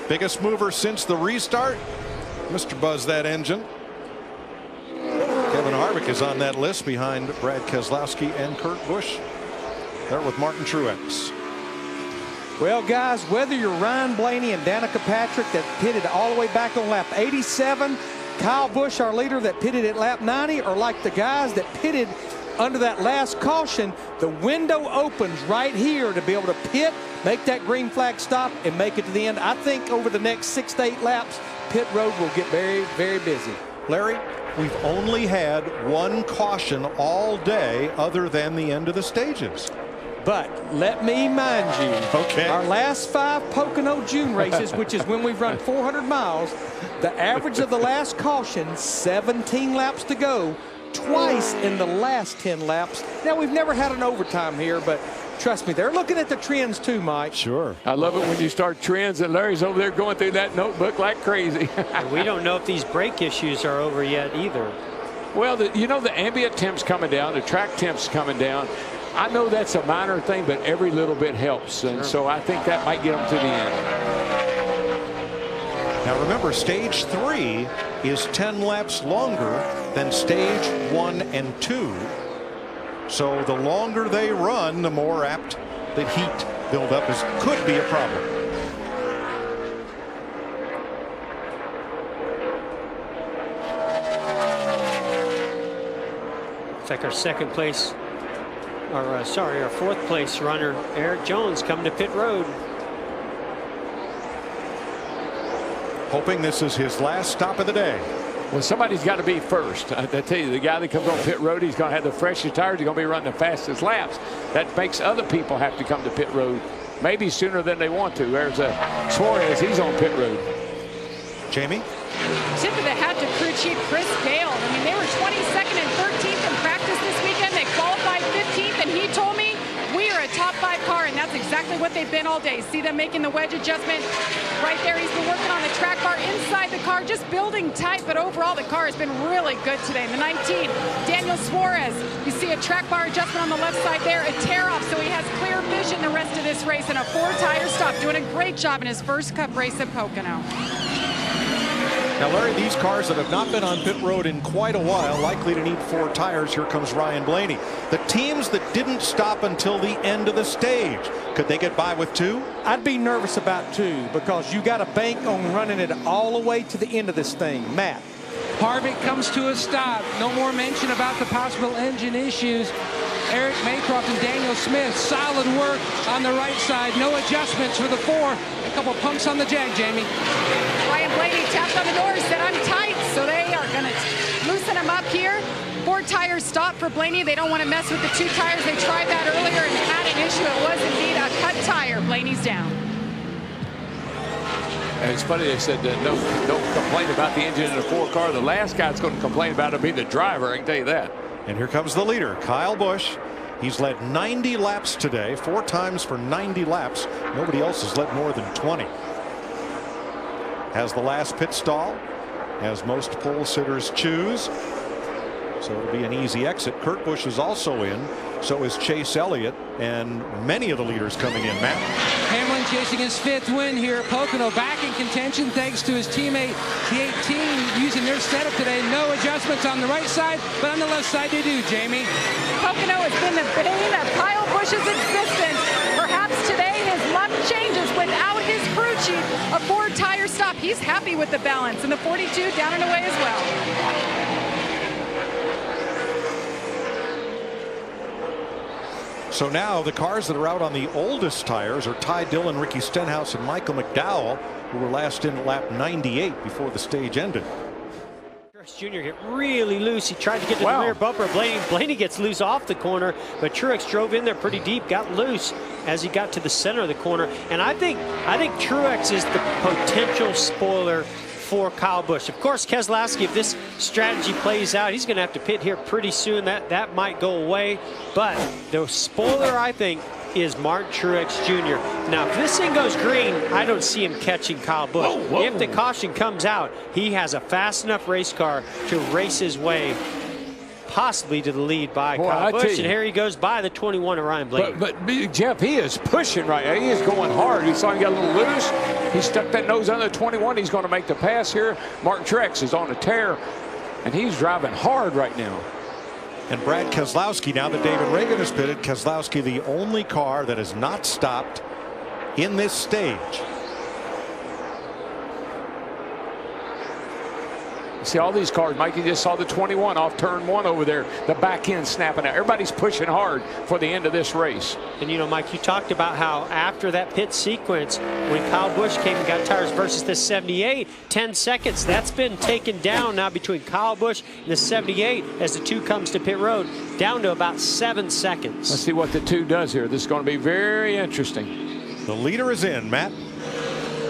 Biggest mover since the restart. Mr. Buzz that engine. Kevin Harvick is on that list behind Brad Keselowski and Kurt Busch. There with Martin Truex. Well, guys, whether you're Ryan Blaney and Danica Patrick that pitted all the way back on lap 87, Kyle Busch, our leader, that pitted at lap 90, or like the guys that pitted under that last caution, the window opens right here to be able to pit, make that green flag stop, and make it to the end. I think over the next 6 to 8 laps, pit road will get very, very busy. Larry, we've only had 1 caution all day other than the end of the stages. But let me mind you, our last 5 Pocono June races, which is when we've run 400 miles, the average of the last caution, 17 laps to go, twice in the last 10 laps. Now, we've never had an overtime here, but trust me, they're looking at the trends too, Mike. Sure. I love it when you start trends, and Larry's over there going through that notebook like crazy. We don't know if these brake issues are over yet either. Well, you know, the ambient temps coming down, the track temps coming down. I know that's a minor thing, but every little bit helps, and so I think that might get them to the end. Now remember, stage 3 is 10 laps longer than stage 1 and 2. So the longer they run, the more apt the heat buildup could be a problem. Looks like our second place, or our fourth place runner, Eric Jones, coming to pit road. Hoping this is his last stop of the day. Well, somebody's got to be first. I tell you, the guy that comes on pit road, he's going to have the freshest tires. He's going to be running the fastest laps. That makes other people have to come to pit road maybe sooner than they want to. There's Suarez. He's on pit road. Jamie? Tip of the hat to crew chief Chris Gale. I mean, they were 22nd and 13th in practice this weekend. They qualified 15th, and he told me we are a top 5 car, and that's exactly what they've been all day. See them making the wedge adjustment right there. He's been working on the track bar inside the car, just building tight, but overall the car has been really good today. In the 19, Daniel Suarez, you see a track bar adjustment on the left side there, a tear off, so he has clear vision the rest of this race, and a 4-tire stop, doing a great job in his first Cup race at Pocono. Now, Larry, these cars that have not been on pit road in quite a while, likely to need 4 tires. Here comes Ryan Blaney. The teams that didn't stop until the end of the stage, could they get by with 2? I'd be nervous about 2 because you got to bank on running it all the way to the end of this thing. Matt. Harvick comes to a stop. No more mention about the possible engine issues. Eric Maycroft and Daniel Smith, solid work on the right side. No adjustments for the 4. A couple pumps on the jag, Jamie. Ryan Blaney tapped on the door, said I'm tight, so they are going to loosen him up here. 4-tire stop for Blaney. They don't want to mess with the 2 tires. They tried that earlier and had an issue. It was indeed a cut tire. Blaney's down. And it's funny they said that don't complain about the engine in the 4 car. The last guy that's going to complain about it will be the driver, I can tell you that. And here comes the leader, Kyle Busch. He's led 90 laps today, 4 times for 90 laps. Nobody else has led more than 20. Has the last pit stall, as most pole sitters choose. So it'll be an easy exit. Kurt Busch is also in. So is Chase Elliott, and many of the leaders coming in. Matt? Hamlin chasing his 5th win here at Pocono, back in contention thanks to his teammate, the 18, using their setup today. No adjustments on the right side, but on the left side they do, Jamie. Pocono has been the bane of Kyle Busch's existence. Perhaps today his luck changes without his crew chief. A 4-tire stop. He's happy with the balance, and the 42 down and away as well. So now the cars that are out on the oldest tires are Ty Dillon, Ricky Stenhouse, and Michael McDowell, who were last in at lap 98 before the stage ended. Truex Jr. hit really loose. He tried to get to the rear bumper. Blaney gets loose off the corner, but Truex drove in there pretty deep, got loose as he got to the center of the corner. And I think Truex is the potential spoiler for Kyle Busch. Of course, Keselowski, if this strategy plays out, he's going to have to pit here pretty soon. That might go away. But the spoiler, I think, is Martin Truex Jr. Now, if this thing goes green, I don't see him catching Kyle Busch. Whoa. If the caution comes out, he has a fast enough race car to race his way possibly to the lead by Kyle Busch, and here he goes by the 21 of Ryan Blaney. But Jeff, he is pushing right now. He is going hard. You saw him get a little loose. He stuck that nose under the 21. He's going to make the pass here. Martin Truex is on a tear, and he's driving hard right now. And Brad Keselowski, now that David Reagan has pitted, Keselowski the only car that has not stopped in this stage. See all these cars, Mike, you just saw the 21 off turn 1 over there, the back end snapping out. Everybody's pushing hard for the end of this race. And you know, Mike, you talked about how after that pit sequence, when Kyle Busch came and got tires versus the 78, 10 seconds, that's been taken down now between Kyle Busch and the 78 as the 2 comes to pit road, down to about 7 seconds. Let's see what the 2 does here. This is going to be very interesting. The leader is in, Matt.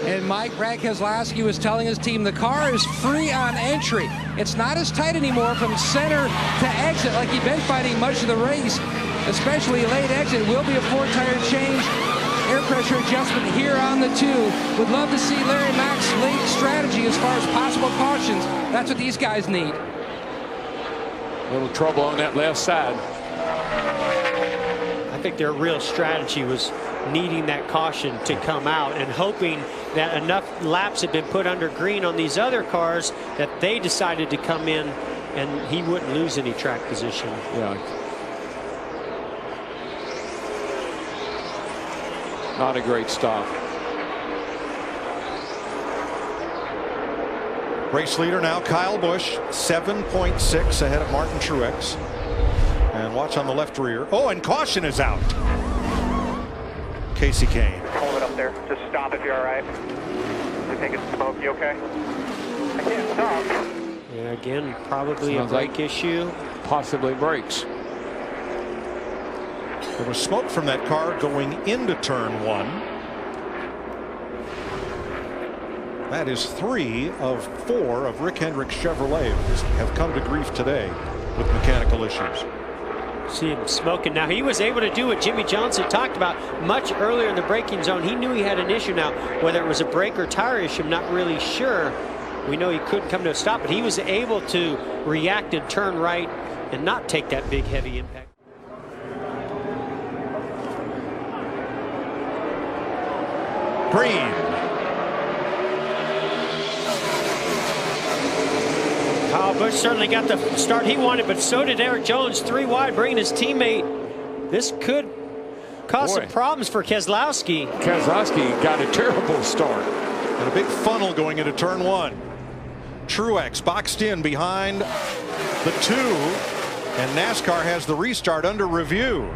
And Mike, Brad Keselowski was telling his team the car is free on entry. It's not as tight anymore from center to exit like he'd been fighting much of the race, especially late exit. Will be a 4-tire change. Air pressure adjustment here on the 2. Would love to see Larry Mack's late strategy as far as possible cautions. That's what these guys need. A little trouble on that left side. I think their real strategy was needing that caution to come out and hoping that enough laps had been put under green on these other cars that they decided to come in and he wouldn't lose any track position. Yeah. Not a great stop. Race leader now Kyle Busch, 7.6 ahead of Martin Truex. And watch on the left rear. Oh, and caution is out. Casey Kane. Hold it up there. Just stop if you're all right. We think it's smoke. You okay? I can't stop. Yeah, again, probably a brake issue. Possibly brakes. There was smoke from that car going into turn 1. That is 3 of 4 of Rick Hendrick's Chevrolet have come to grief today with mechanical issues. See him smoking now. He was able to do what Jimmy Johnson talked about much earlier in the braking zone. He knew he had an issue now. Whether it was a brake or tire issue, I'm not really sure. We know he couldn't come to a stop, but he was able to react and turn right and not take that big heavy impact. Green. Kyle Busch certainly got the start he wanted, but so did Eric Jones. 3 wide, bringing his teammate. This could cause some problems for Keselowski. Keselowski got a terrible start. And a big funnel going into turn 1. Truex boxed in behind the 2, and NASCAR has the restart under review.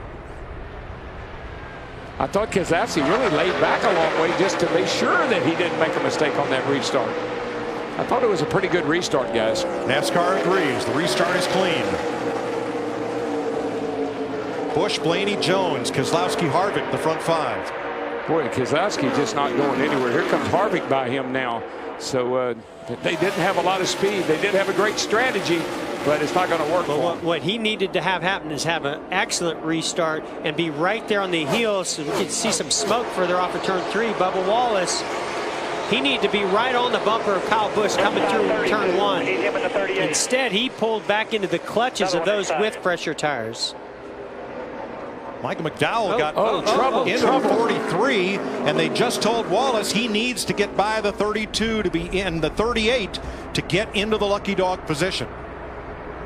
I thought Keselowski really laid back a long way just to be sure that he didn't make a mistake on that restart. I thought it was a pretty good restart, guys. NASCAR agrees. The restart is clean. Busch, Blaney, Jones, Keselowski, Harvick, the front 5. Boy, Keselowski just not going anywhere. Here comes Harvick by him now. So they didn't have a lot of speed. They did have a great strategy, but it's not going to work for him. What he needed to have happen is have an excellent restart and be right there on the heels so we could see some smoke further off of turn 3. Bubba Wallace, he needed to be right on the bumper of Kyle Busch coming through turn 1. Instead, he pulled back into the clutches of those with pressure tires. Michael McDowell got trouble into the 43, and they just told Wallace he needs to get by the 32 to be in the 38 to get into the lucky dog position.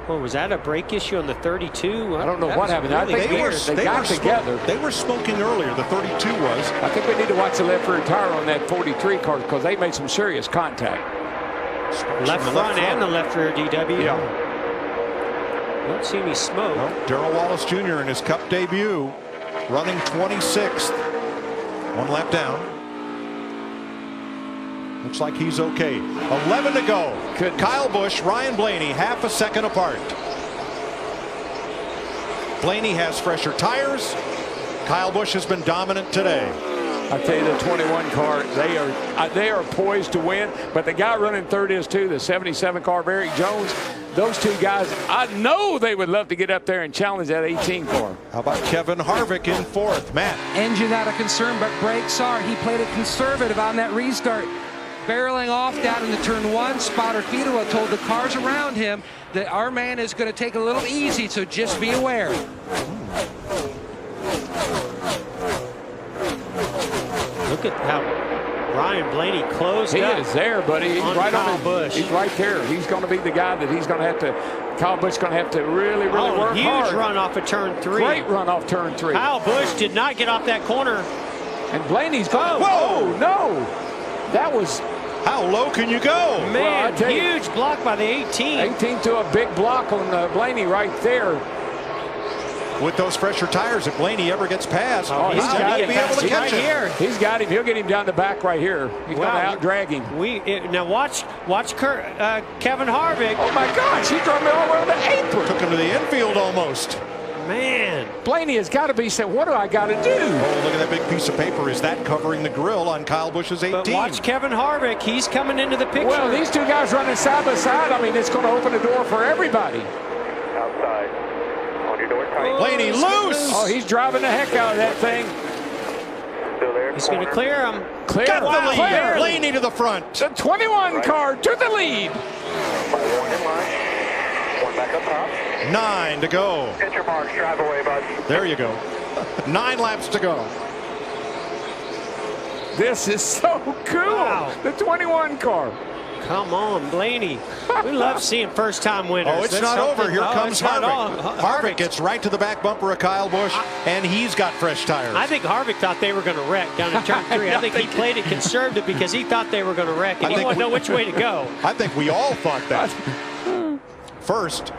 Well, was that a brake issue on the 32? I don't know what happened. I think they got together. They were smoking earlier. The 32 was. I think we need to watch the left rear tire on that 43 car because they made some serious contact. Left front and the left rear, DW. Yeah. Don't see any smoke. Well, Darrell Wallace Jr. in his Cup debut, running 26th. 1 lap down. Looks like he's okay. 11 to go. Kyle Busch, Ryan Blaney, half a second apart. Blaney has fresher tires. Kyle Busch has been dominant today. I tell you, the 21 car, they are poised to win. But the guy running third is too, the 77 car of Eric Jones. Those 2 guys, I know they would love to get up there and challenge that 18 car. How about Kevin Harvick in 4th? Matt. Engine not a concern, but brakes are. He played it conservative on that restart. Barreling off down into turn 1. Spotter Fidola told the cars around him that our man is going to take it a little easy, so just be aware. Look at how Ryan Blaney closed up. He is there, buddy. He's right on Busch. He's right there. He's going to be the guy that he's going to have to. Kyle Busch going to have to really work huge hard. Run off of turn 3. Great run off turn 3. Kyle Busch did not get off that corner. And Blaney's going. Whoa, no. That was. How low can you go? Man, well, huge block by the 18. 18 to a big block on Blaney right there. With those fresher tires, if Blaney ever gets past, he's got to be able to catch him. He's got him. He'll get him down the back right here. He's going to out-drag him. Now watch Kevin Harvick. Oh, my gosh. He drove me all the way on the apron. Took him to the infield almost. Man. Blaney has got to be saying, what do I got to do? Oh, look at that big piece of paper. Is that covering the grill on Kyle Busch's 18? But watch Kevin Harvick. He's coming into the picture. Well, these 2 guys running side by side, I mean, it's going to open the door for everybody. Outside. On your door tight. Blaney loose. Oh, he's driving the heck out of that thing. Still there. He's going to clear him. Got the lead. Clear. Blaney to the front. The 21 car to the lead. 1 in line. 1 back up top. 9 to go. Hit your marks. Drive away, bud. There you go. 9 laps to go. This is so cool. Wow. The 21 car. Come on, Blaney. We love seeing first-time winners. Oh, it's not over. Here comes Harvick. Harvick gets right to the back bumper of Kyle Busch, and he's got fresh tires. I think Harvick thought they were going to wreck down in turn 3. I think he played it conservative because he thought they were going to wreck, and he wanted to know which way to go. I think we all thought that. First,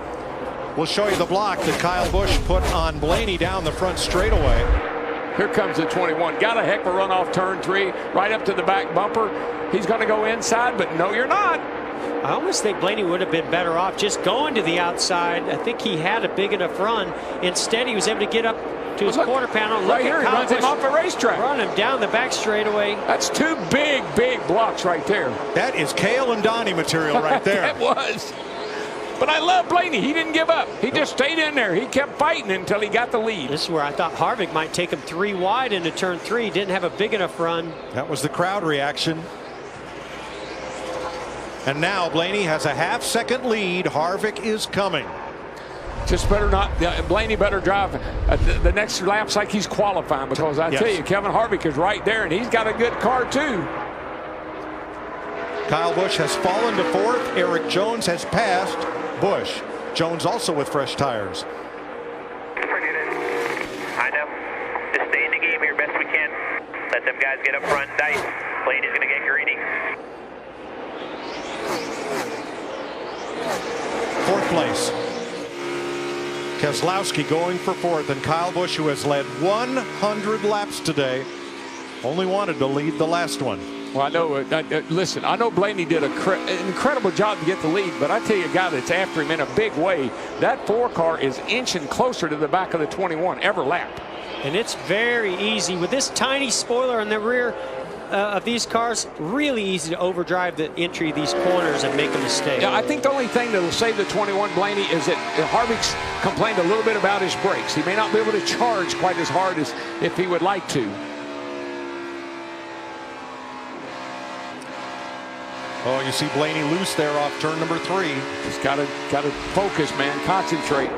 We'll show you the block that Kyle Busch put on Blaney down the front straightaway. Here comes the 21. Got a heck of a run off turn 3, right up to the back bumper. He's going to go inside, but no, you're not. I almost think Blaney would have been better off just going to the outside. I think he had a big enough run. Instead, he was able to get up to his quarter panel. Right here, he runs him off the racetrack. Run him down the back straightaway. That's 2 big blocks right there. That is Cale and Donnie material right there. That was. But I love Blaney. He didn't give up. He just stayed in there. He kept fighting until he got the lead. This is where I thought Harvick might take him 3 wide into turn 3. Didn't have a big enough run. That was the crowd reaction. And now Blaney has a half-second lead. Harvick is coming. Just better not. Blaney better drive the next laps like he's qualifying, because I tell you, Kevin Harvick is right there, and he's got a good car too. Kyle Busch has fallen to 4th. Eric Jones has passed Busch. Jones also with fresh tires. I know. Just stay in the game here best we can. Let them guys get up front and dice. Blaney's going to get greedy. 4th place. Keselowski going for 4th, and Kyle Busch, who has led 100 laps today, only wanted to lead the last one. Well, I know. Listen, I know Blaney did an incredible job to get the lead, but I tell you, a guy that's after him in a big way, that 4 car is inching closer to the back of the 21 every lap. And it's very easy with this tiny spoiler in the rear of these cars. Really easy to overdrive the entry of these corners and make a mistake. Yeah, I think the only thing that will save the 21 Blaney is that Harvick's complained a little bit about his brakes. He may not be able to charge quite as hard as if he would like to. Oh, you see Blaney loose there off turn number 3. Just gotta focus, man. Concentrate.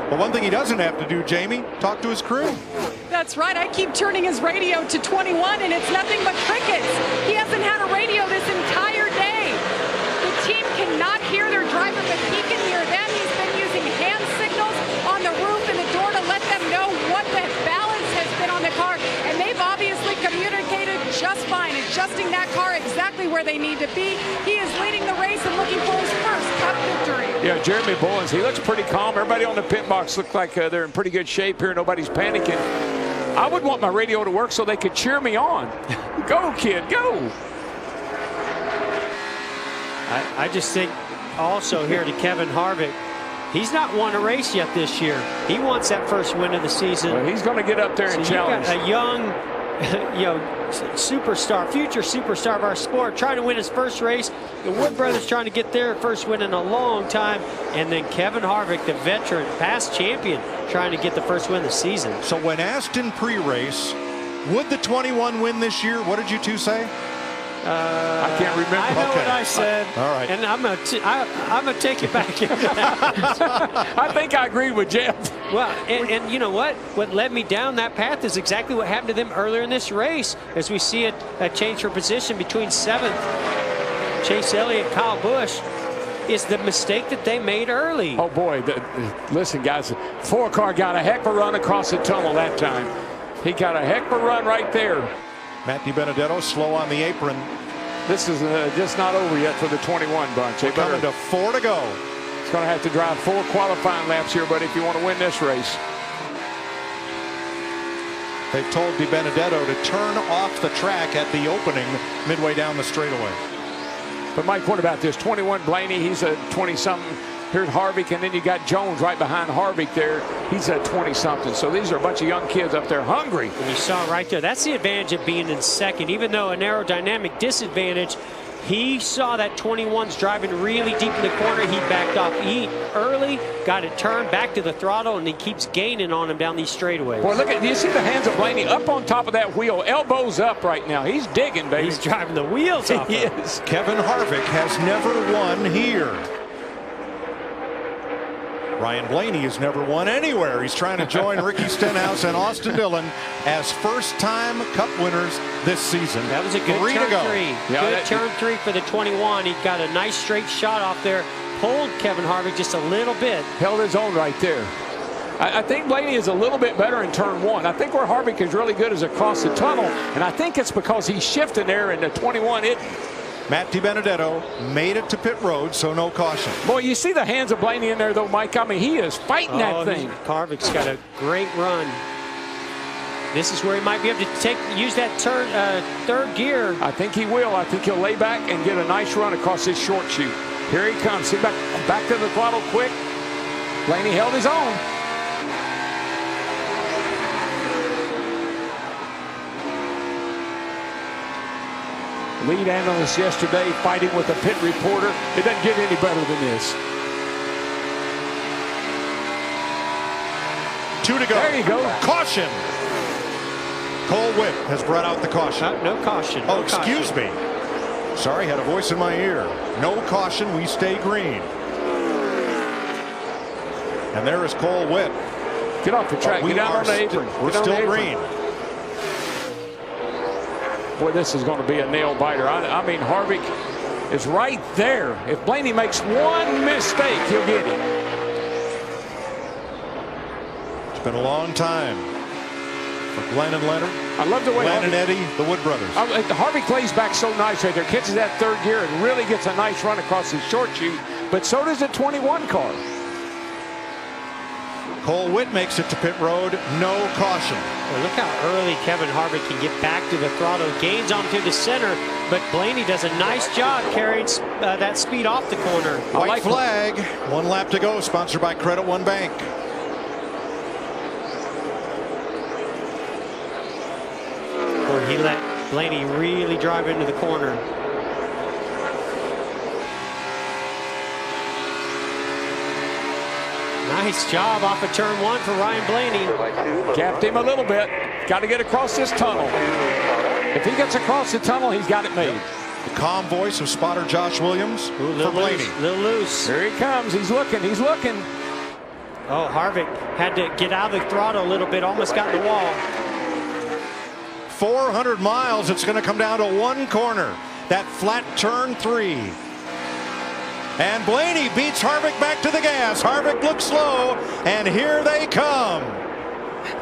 But one thing he doesn't have to do, Jamie, talk to his crew. That's right. I keep turning his radio to 21, and it's nothing but crickets. He hasn't had a radio this entire day. The team cannot hear their driver, but he can hear them. He's been using hand signals on the roof and the door to let them know what the balance has been on the car, and they've obviously communicated just fine, adjusting that car exactly where they need to be. He is leading the race and looking for his first Cup victory. Yeah, Jeremy Bullins, he looks pretty calm. Everybody on the pit box looks like they're in pretty good shape here. Nobody's panicking. I would want my radio to work so they could cheer me on. Go, kid, go. I just think also here to Kevin Harvick, he's not won a race yet this year. He wants that first win of the season. Well, he's going to get up there and challenge. You've got a young, superstar, future superstar of our sport, trying to win his first race. The Wood brothers trying to get their first win in a long time. And then Kevin Harvick, the veteran, past champion, trying to get the first win of the season. So when asked in pre-race, would the 21 win this year? What did you two say? I can't remember. I know what I said. All right. And I'm gonna take it back after that. I think I agree with Jeff. Well, and you know what? What led me down that path is exactly what happened to them earlier in this race. As we see a change for position between 7th, Chase Elliott, Kyle Busch, is the mistake that they made early. Oh boy, listen guys, 4 car got a heck of a run across the tunnel that time. He got a heck of a run right there. Matt DiBenedetto slow on the apron. This is just not over yet for the 21 bunch. They coming to 4 to go. It's going to have to drive 4 qualifying laps here, buddy, if you want to win this race. They've told DiBenedetto to turn off the track at the opening midway down the straightaway. But Mike, what about this? 21 Blaney, he's a 20-something. Here's Harvick, and then you got Jones right behind Harvick there. He's a 20-something. So these are a bunch of young kids up there hungry. And you saw right there, that's the advantage of being in second. Even though an aerodynamic disadvantage, he saw that 21's driving really deep in the corner. He backed off early, got it turned back to the throttle, and he keeps gaining on him down these straightaways. Boy, look at, do you see the hands of Blaney up on top of that wheel, elbows up right now. He's digging, baby. He's driving the wheels off. He is. Kevin Harvick has never won here. Ryan Blaney has never won anywhere. He's trying to join Ricky Stenhouse and Austin Dillon as first-time Cup winners this season. That was a good turn 3. Yeah, good turn 3 for the 21. He got a nice straight shot off there. Pulled Kevin Harvick just a little bit. Held his own right there. I think Blaney is a little bit better in turn 1. I think where Harvick is really good is across the tunnel, and I think it's because he's shifting there in the 21. Matt DiBenedetto made it to pit road, so no caution. Boy, you see the hands of Blaney in there, though, Mike. I mean, he is fighting that thing. Harvick's got a great run. This is where he might be able to use that third gear. I think he will. I think he'll lay back and get a nice run across this short chute. Here he comes. See, back to the throttle quick. Blaney held his own. Lead analyst yesterday fighting with a pit reporter. It doesn't get any better than this. 2 to go. There you go. Caution. Cole Witt has brought out the caution. No caution. Oh, excuse me. Sorry, had a voice in my ear. No caution. We stay green. And there is Cole Witt. Get off the track. Get out on the apron. We're still green. Boy, this is going to be a nail biter. I mean, Harvick is right there. If Blaney makes one mistake, he'll get him. It's been a long time for Glenn and Leonard. I love the way Glenn and Eddie, the Wood brothers. Harvick plays back so nice right there. Catches that third gear and really gets a nice run across his short chute. But so does the 21 car. Cole Witt makes it to pit road. No caution. Well, look how early Kevin Harvick can get back to the throttle. Gains onto the center, but Blaney does a nice job carrying that speed off the corner. White flag. 1 lap to go. Sponsored by Credit One Bank. Boy, he let Blaney really drive into the corner. Nice job off of turn 1 for Ryan Blaney. Gapped him a little bit. Got to get across this tunnel. If he gets across the tunnel, he's got it made. The calm voice of spotter Josh Williams for Blaney. A little loose. Here he comes. He's looking. He's looking. Oh, Harvick had to get out of the throttle a little bit. Almost got in the wall. 400 miles. It's going to come down to 1 corner. That flat turn 3. And Blaney beats Harvick back to the gas. Harvick looks slow, and here they come.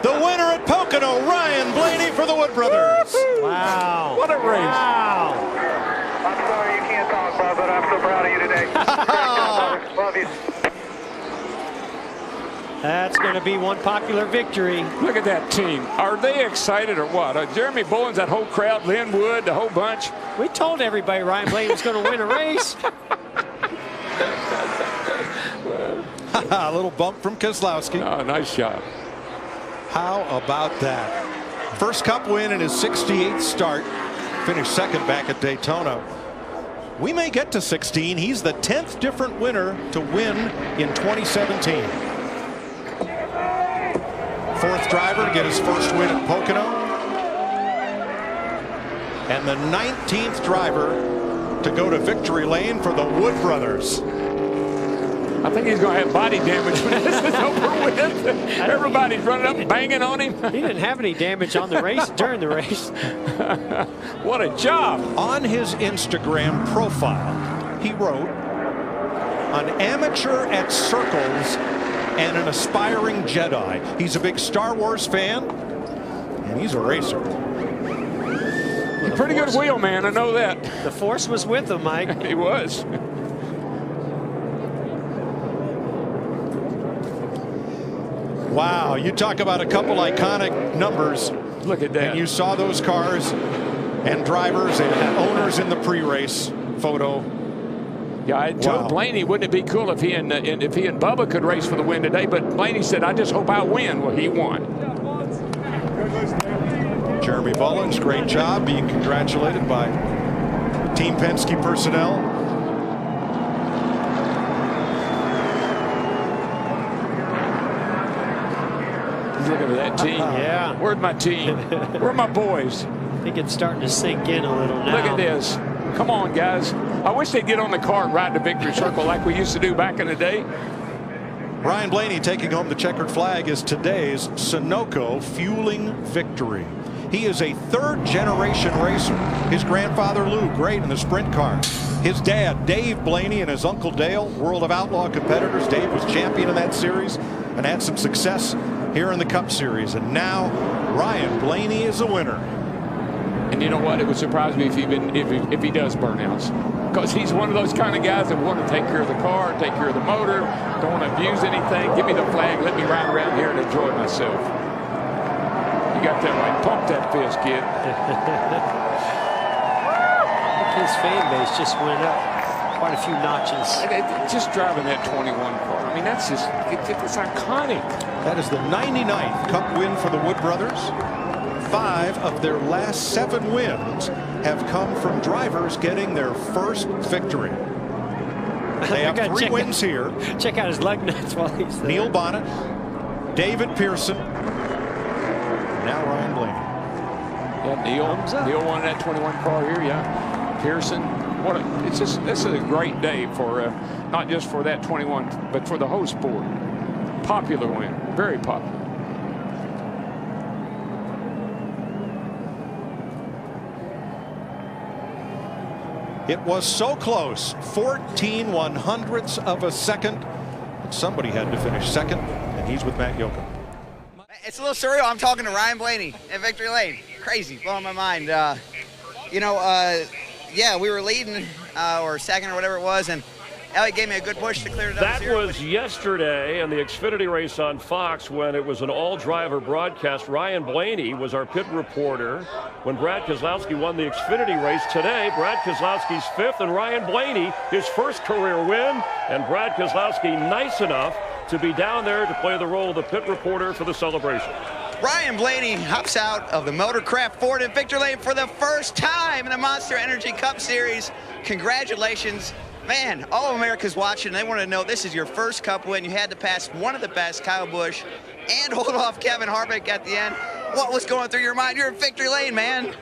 The winner at Pocono, Ryan Blaney for the Wood brothers. Wow. What a race. Wow. I'm sorry you can't talk, Bob, but I'm so proud of you today. Love you. That's going to be one popular victory. Look at that team. Are they excited or what? Jeremy Bullins, that whole crowd, Lynn Wood, the whole bunch. We told everybody Ryan Blaney was going to win a race. A little bump from Keselowski. Oh, nice job. How about that? First Cup win in his 68th start. Finished second back at Daytona. We may get to 16. He's the 10th different winner to win in 2017. 4th driver to get his first win at Pocono. And the 19th driver to go to victory lane for the Wood brothers. I think he's going to have body damage when this is over with. Everybody's running up and banging on him. He didn't have any damage on the race during the race. What a job. On his Instagram profile, he wrote, "An amateur at circles and an aspiring Jedi." He's a big Star Wars fan, and he's a racer. He's a pretty good wheelman, I know that. The Force was with him, Mike. He was. Wow, you talk about a couple iconic numbers. Look at that. And you saw those cars and drivers and owners in the pre-race photo. Yeah, I told Blaney, wouldn't it be cool if he and Bubba could race for the win today? But Blaney said, "I just hope I win." Well, he won. Jeremy Bullins, great job, being congratulated by Team Penske personnel. Look at that team. Yeah. Where's my team? Where are my boys? I think it's starting to sink in a little now. Look at this. Come on, guys. I wish they'd get on the car and ride the victory circle like we used to do back in the day. Ryan Blaney taking home the checkered flag is today's Sunoco fueling victory. He is a 3rd-generation racer. His grandfather Lou, great in the sprint car. His dad, Dave Blaney, and his uncle Dale, World of Outlaw competitors. Dave was champion in that series and had some success here in the Cup Series. And now Ryan Blaney is a winner. And And you know what? It would surprise me if he does burnouts, because he's one of those kind of guys that want to take care of the car, take care of the motor, don't want to abuse anything. Give me the flag, let me ride around here and enjoy myself. You got that right. Pump that fist, kid. His fan base just went up quite a few notches. Just driving that 21 car. I mean, that's just, it's iconic. That is the 99th Cup win for the Wood brothers. 5 of their last 7 wins have come from drivers getting their first victory. They have 3 wins here. Check out his lug nuts while he's there. Neil Bonnet, David Pearson, now Ryan Blaney. Yeah, Neil won that 21 car here. Yeah, Pearson. This is a great day for not just for that 21, but for the whole sport. Popular win, very popular. It was so close, 14 100ths of a second. But somebody had to finish second, and he's with Matt Yoakum. It's a little surreal. I'm talking to Ryan Blaney at Victory Lane. Crazy, blowing my mind. Yeah, we were leading or second or whatever it was, and Elliott gave me a good push to clear it up. That was yesterday in the Xfinity race on Fox when it was an all-driver broadcast. Ryan Blaney was our pit reporter when Brad Keselowski won the Xfinity race. Today, Brad Keselowski's 5th and Ryan Blaney his first career win, and Brad Keselowski nice enough to be down there to play the role of the pit reporter for the celebration. Ryan Blaney hops out of the Motorcraft Ford at Victory Lane for the first time in the Monster Energy Cup Series. Congratulations. Man, all of America's watching. They want to know this is your first Cup win. You had to pass one of the best, Kyle Busch, and hold off Kevin Harvick at the end. What was going through your mind? You're in Victory Lane, man.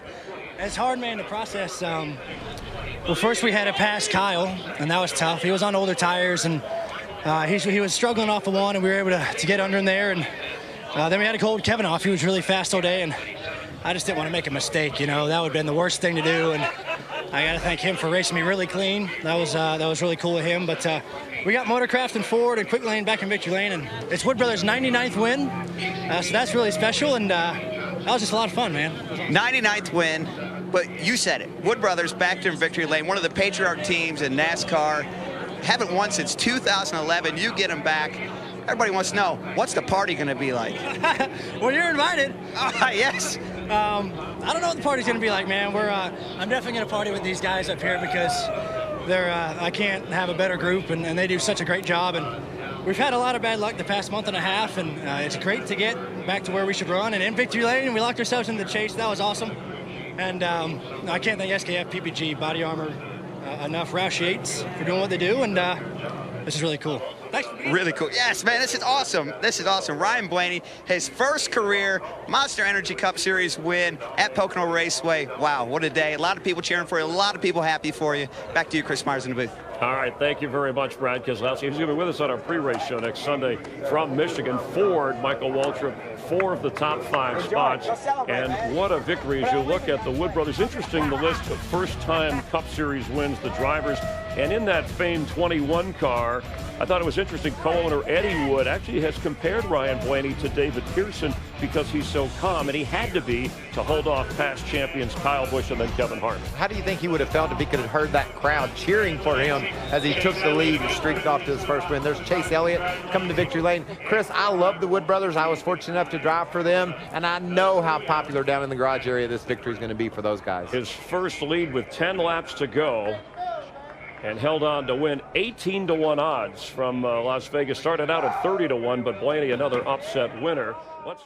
It's hard, man, the process. Well, first we had to pass Kyle, and that was tough. He was on older tires, and he was struggling off the one, and we were able to get under him there. And then we had to hold Kevin off. He was really fast all day, and I just didn't want to make a mistake. You know, that would have been the worst thing to do. And I got to thank him for racing me really clean. That was really cool of him. But we got Motorcraft and Ford and Quick Lane back in Victory Lane, and it's Wood Brothers' 99th win. So that's really special, and that was just a lot of fun, man. 99th win, but you said it. Wood Brothers back in Victory Lane, one of the patriarch teams in NASCAR. Haven't won since 2011. You get them back. Everybody wants to know, what's the party going to be like? Well, you're invited. Yes. I don't know what the party's going to be like, man. I'm definitely going to party with these guys up here because I can't have a better group, and they do such a great job. And we've had a lot of bad luck the past month and a half, and it's great to get back to where we should run. And in Victory Lane, we locked ourselves in the chase. That was awesome. And I can't thank SKF, PPG, Body Armor enough, Roush Yates for doing what they do, and this is really cool. Thanks. Really cool. Yes, man, this is awesome. This is awesome. Ryan Blaney, his first career Monster Energy Cup Series win at Pocono Raceway. Wow, what a day. A lot of people cheering for you. A lot of people happy for you. Back to you, Chris Myers in the booth. All right, thank you very much, Brad Keselowski. He's going to be with us on our pre-race show next Sunday from Michigan. Ford, Michael Waltrip, 4 of the top 5 spots. And what a victory as you look at the Wood Brothers. Interesting, the list of first-time Cup Series wins, the drivers. And in that famed 21 car, I thought it was interesting, co-owner Eddie Wood actually has compared Ryan Blaney to David Pearson because he's so calm, and he had to be to hold off past champions Kyle Busch and then Kevin Harvick. How do you think he would have felt if he could have heard that crowd cheering for him as he took the lead and streaked off to his first win? There's Chase Elliott coming to Victory Lane. Chris, I love the Wood Brothers. I was fortunate enough to drive for them, and I know how popular down in the garage area this victory is going to be for those guys. His first lead with 10 laps to go, and held on to win 18-1 odds from Las Vegas. Started out at 30-1, but Blaney another upset winner. Let's